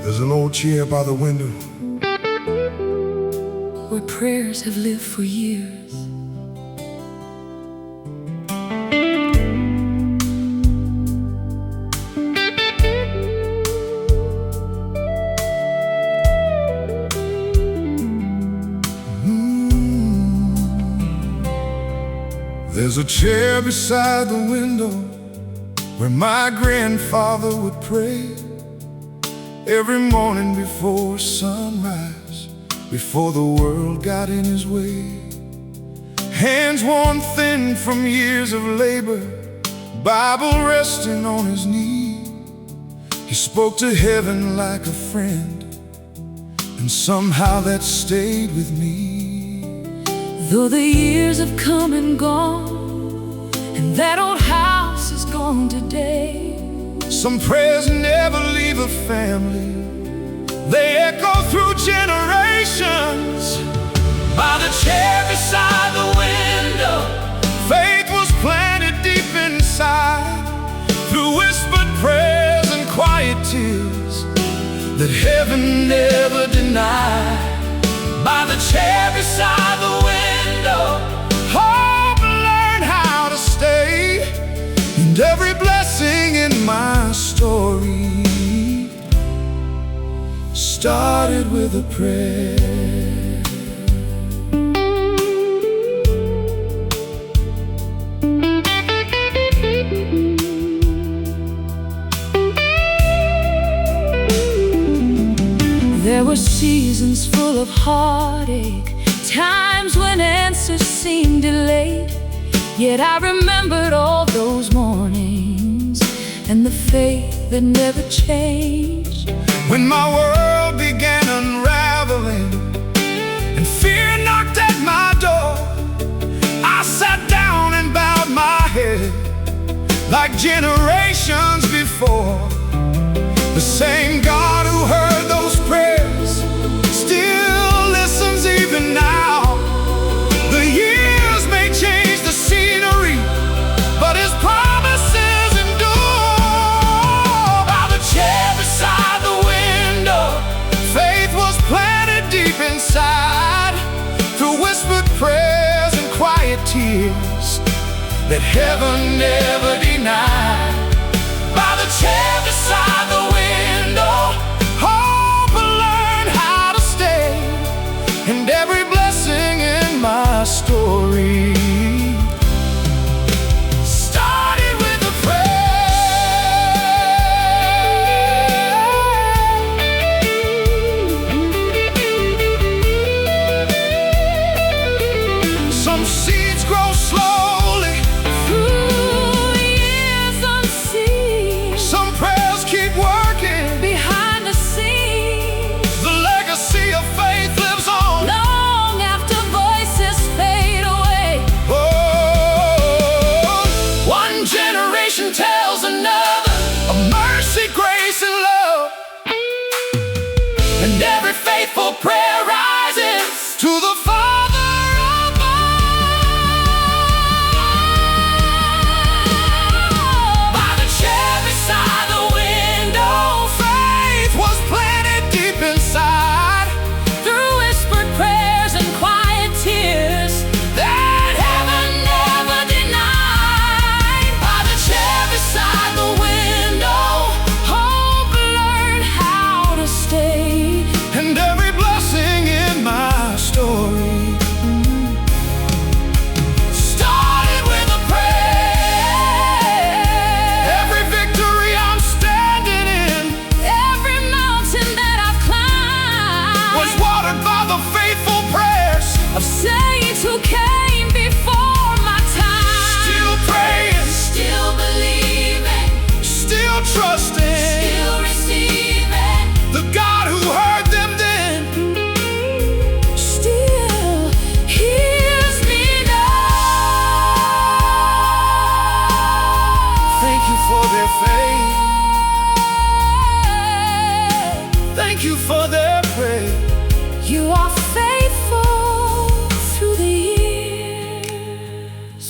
There's an old chair by the window where prayers have lived for years. There's a chair beside the window where my grandfather would pray every morning before sunrise, before the world got in his way. Hands worn thin from years of labor, Bible resting on his knee. He spoke to heaven like a friend, and somehow that stayed with me. Though the years have come and gone, and that old house is gone today, some prayers never leave a family. They echo through generations. By the chair beside the window, Faith was planted deep inside, through whispered prayers and quiet tears that heaven never denied. By the chair beside the window, hope learned how to stay, and every blessing in my story started with a prayer. there were seasons full of heartache, times when answers seemed delayed. Yet I remembered all those mornings and the faith that never changed. When my world began unraveling and fear knocked at my door, I sat down and bowed my head like generations before. The same God who heard those prayers still listens even now. The years may change the scenery, but His promises endure. By the chair beside the window, faith was planted deep inside, through whispered prayers and quiet tears that heaven never denied. By the chair beside the window, hope learned how to stay, and every blessing in my story started with a prayer. Some seeds grow slowly Through years unseen, some prayers keep working. behind the scenes, The legacy of faith lives on. long after voices fade away. Oh, one generation tells another of mercy, grace, and love, and every faithful prayer rises to the Father above. by the chair beside the window. Faith was planted deep inside, Through whispered prayers and quiet tears that heaven never denied. By the chair beside the window, Hope learned how to stay, and every blessing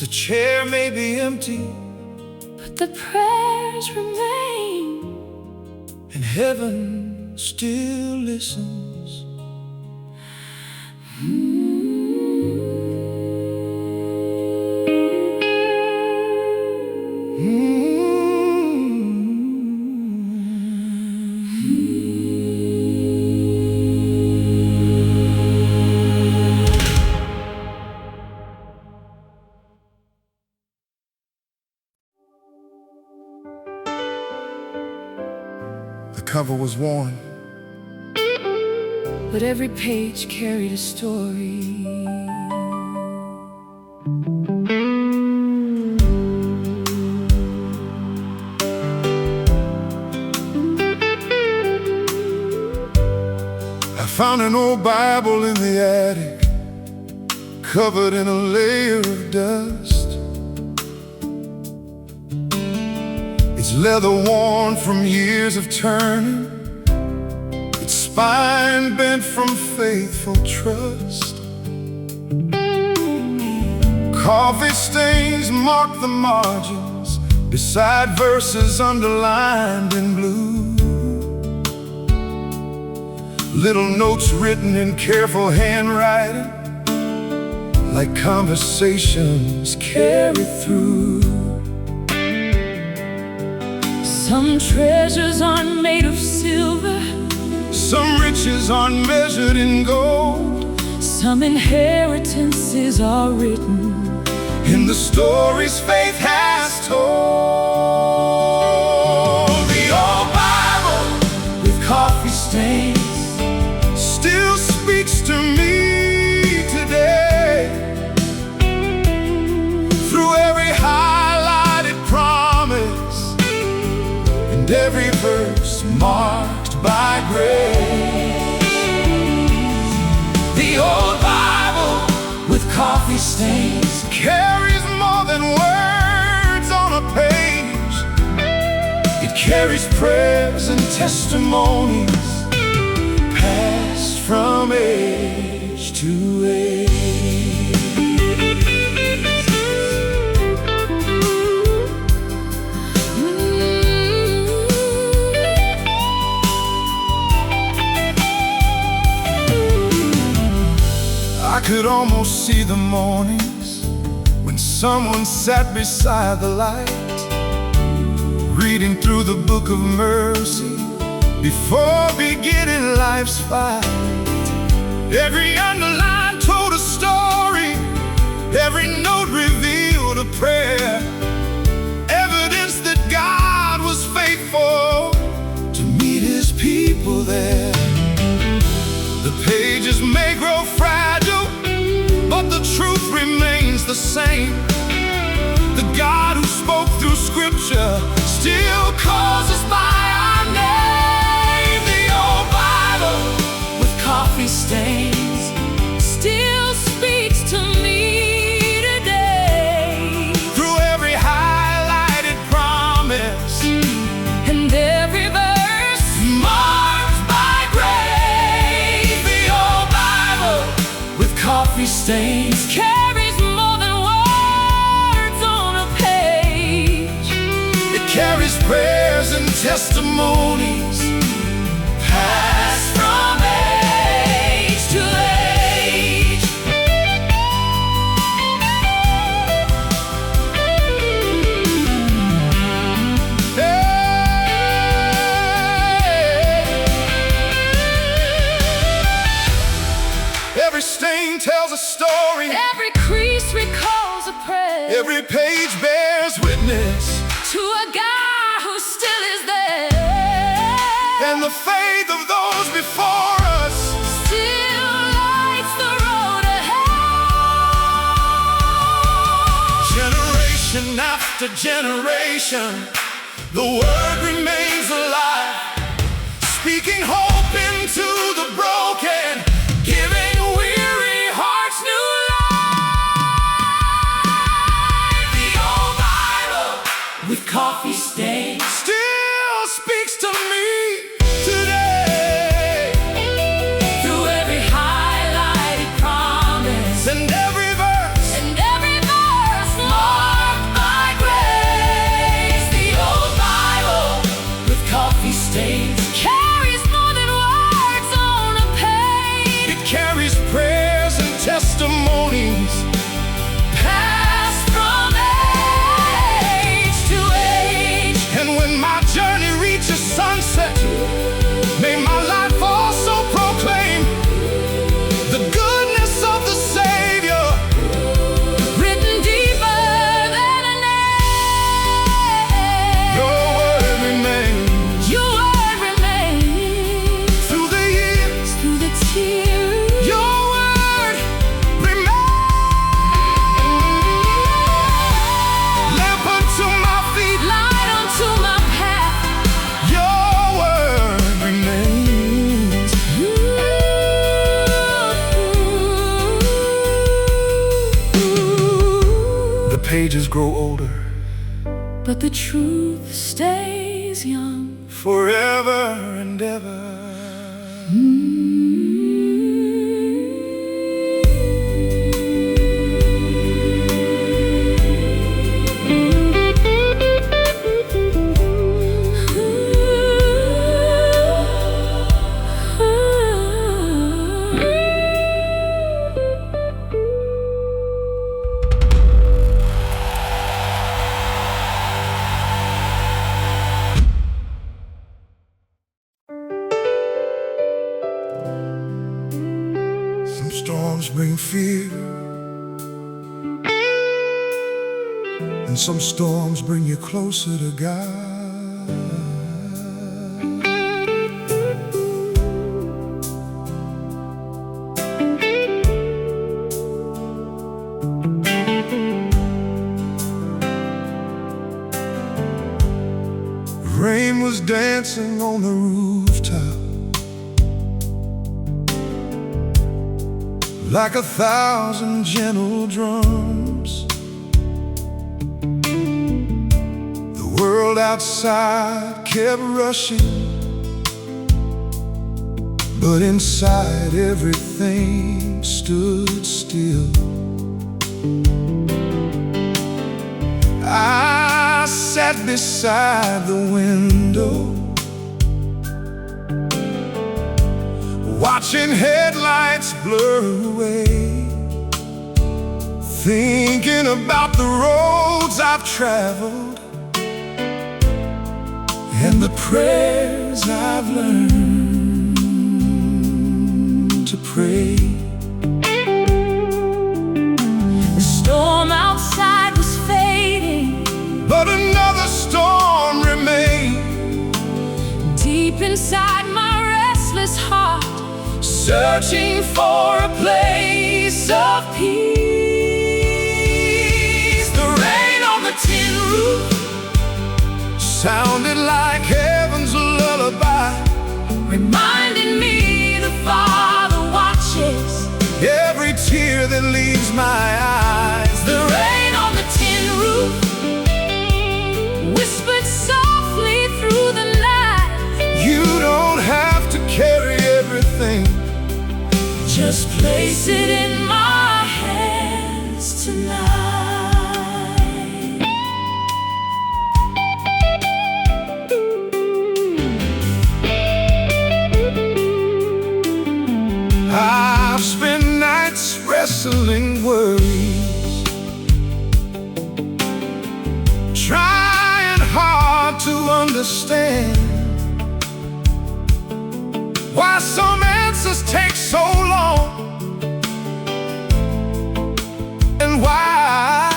the chair may be empty, but the prayers remain, and heaven still listens. The cover was worn, but every page carried a story. I found an old Bible in the attic, covered in a layer of dust. Its leather worn from years of turning, its spine bent from faithful trust. Coffee stains mark the margins beside verses underlined in blue. Little notes written in careful handwriting, like conversations carried through. Some treasures aren't made of silver, some riches aren't measured in gold, some inheritances are written in the stories faith has told. The old Bible with coffee stains still speaks to me today. Through every highlighted promise and every verse marked by grace. The old Bible with coffee stains carries more than words on a page. It carries prayers and testimonies passed from age to age. I could almost see the mornings when someone sat beside the light, reading through the book of mercy before beginning life's fight. Every underline told a story, every note revealed a prayer, evidence that God was faithful to meet his people there. The pages may grow fragile, but the truth remains the same. The God who spoke through Scripture still calls us by our name. The old Bible with coffee stains still speaks to me today. through every highlighted promise And every verse marked by grace. The old Bible with coffee stains carries more than words on a page. it carries prayers and testimonies passed from age to age. Every stain tells a story, Every crease recalls a prayer every page bears witness, to a God who still is there. and the faith of those before us Still lights the road ahead. generation after generation. The word remains alive, speaking hope into the broken, giving weary hearts new life. The old Bible with coffee stains still speaks to me today. Through every highlighted promise And every verse and every verse pages grow older, but the truth stays young forever and ever. Some storms bring fear, and some storms bring you closer to God. Rain was dancing on the rooftop like 1,000 gentle drums. The world outside kept rushing, but inside everything stood still. I sat beside the window, watching headlights blur away, thinking about the roads I've traveled and the prayers I've learned to pray. The storm outside was fading, but another storm remained deep inside my restless heart, searching for a place of peace. The rain on the tin roof sounded like heaven's lullaby, reminding me the Father watches every tear that leaves my eyes. The rain on the tin roof whispered softly through the night, you don't have to carry everything, just place it in my hands tonight. I've spent nights wrestling worries, trying hard to understand why some answers take so long, and why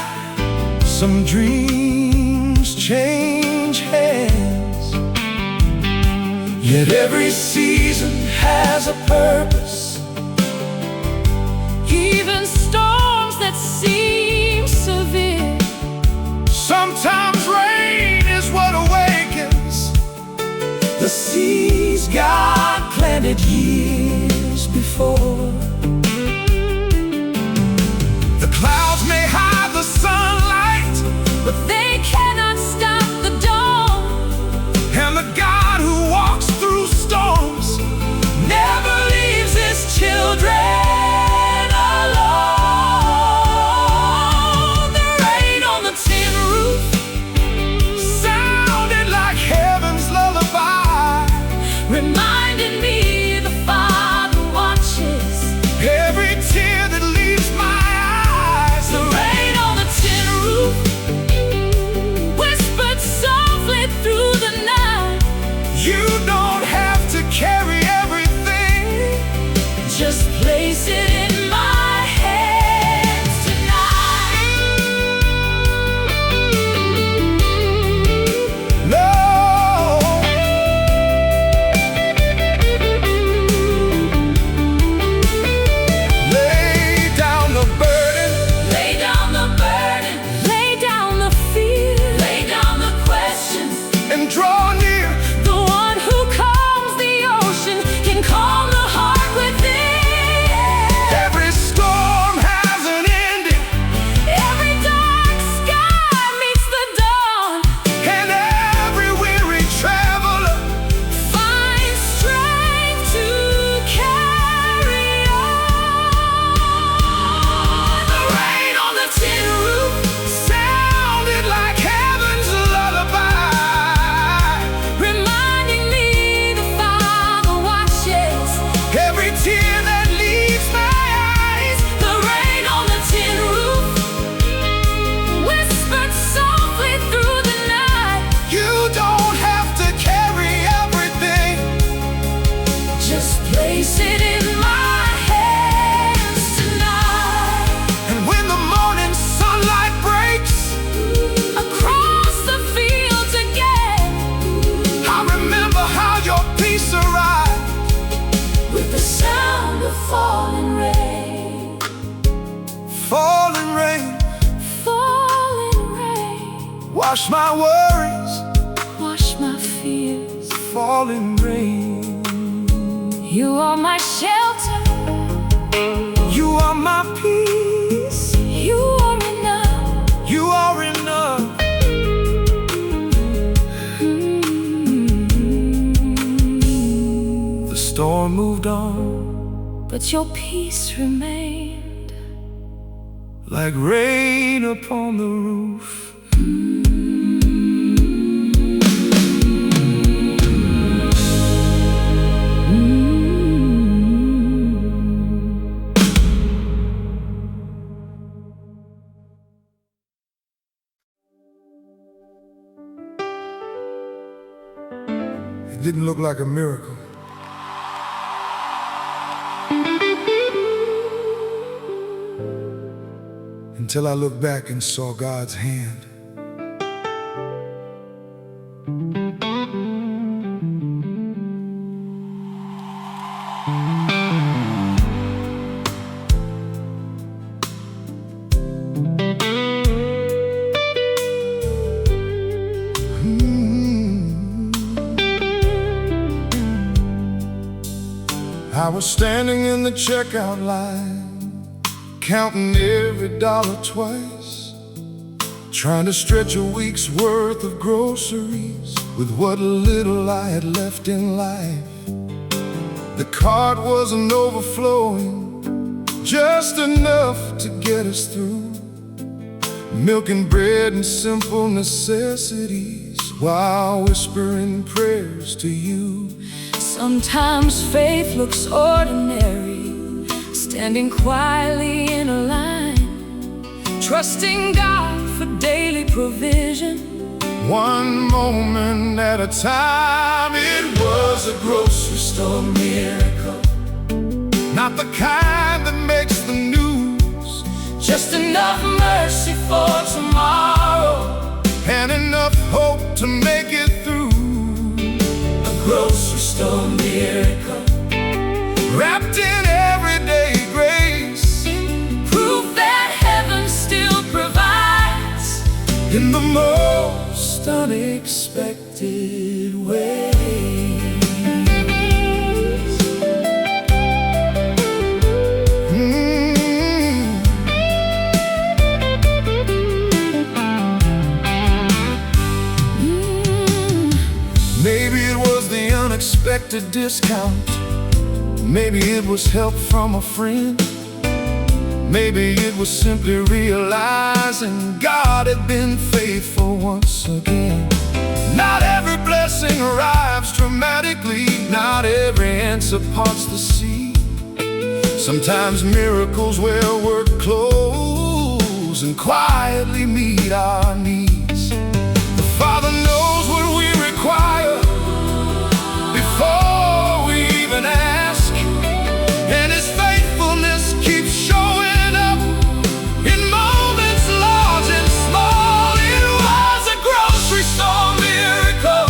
some dreams change hands. Yet every season has a purpose, Even storms that seem severe, sometimes rain is what awakens the seeds God planted years before. The clouds may hide the sunlight, but they cannot stop the dawn. and the God who walks through storms never leaves wash my worries, wash my fears. falling rain. You are my shelter, You are my peace. you are enough. You are enough. The storm moved on, But your peace remained. like rain upon the roof. It didn't look like a miracle. Until I looked back and saw God's hand. I was standing in the checkout line, counting every dollar twice, trying to stretch a week's worth of groceries with what little I had left in life. The cart wasn't overflowing, just enough to get us through, milk and bread and simple necessities, while whispering prayers to you. Sometimes faith looks ordinary, standing quietly in a line, trusting God for daily provision. One moment at a time. It was a grocery store miracle, not the kind that makes the news, Just enough mercy for tomorrow, and enough hope to make it through. grocery store miracle, Wrapped in everyday grace, proof that heaven still provides in the most unexpected ways. Maybe it was the unexpected discount. Maybe it was help from a friend. Maybe it was simply realizing God had been faithful once again. Not every blessing arrives dramatically, not every answer parts the sea. Sometimes miracles where we're close and quietly meet our needs. The Father knows what we require before we even ask, and His faithfulness keeps showing up in moments large and small. It was a grocery store miracle,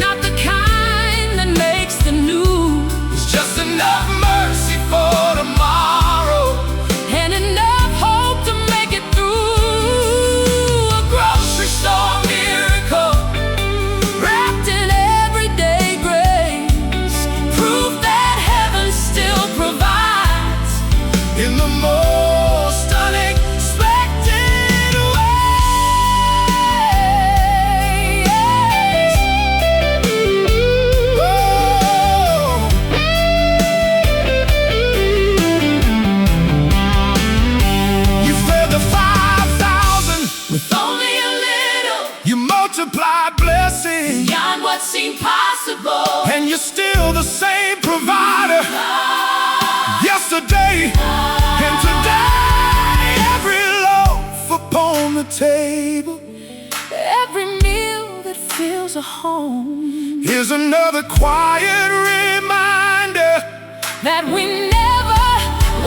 not the kind that makes the news, it's just enough mercy for tomorrow, and enough hope to make it through. A grocery store miracle, wrapped in everyday grace, proof that heaven still provides in the most unexpected ways. Oh. You fed the 5,000 with only a little, you multiplied blessing, beyond what seemed possible. and you're still the same provider. Yesterday and today, every loaf upon the table Every meal that fills a home, is another quiet reminder that we never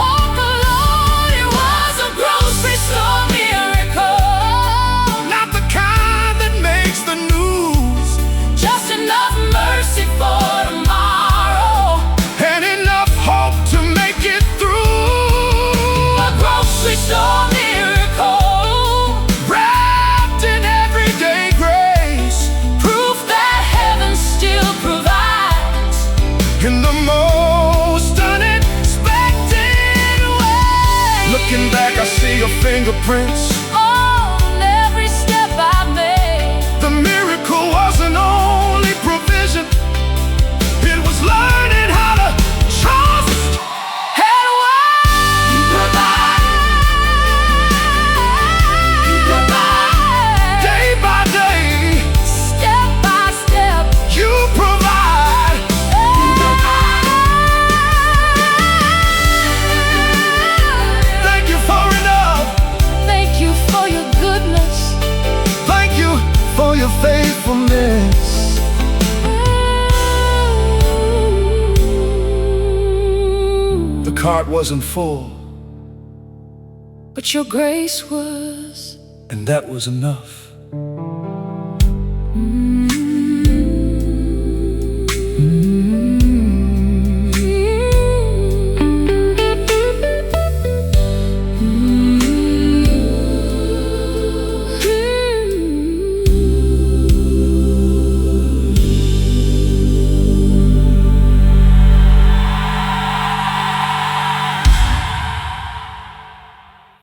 walk alone. It was a grocery store miracle, not the kind that makes the news, just enough mercy for tomorrow, and enough hope to make it through. a grocery store miracle, Wrapped in every fingerprints on every step I made. The miracle wasn't only provision, it was learning how to trust And when you provide. You provide day by day, step by step, you provide. You provide. Thank you for enough. thank you for your goodness. Thank you for your faithfulness. The cart wasn't full, But your grace was. and that was enough.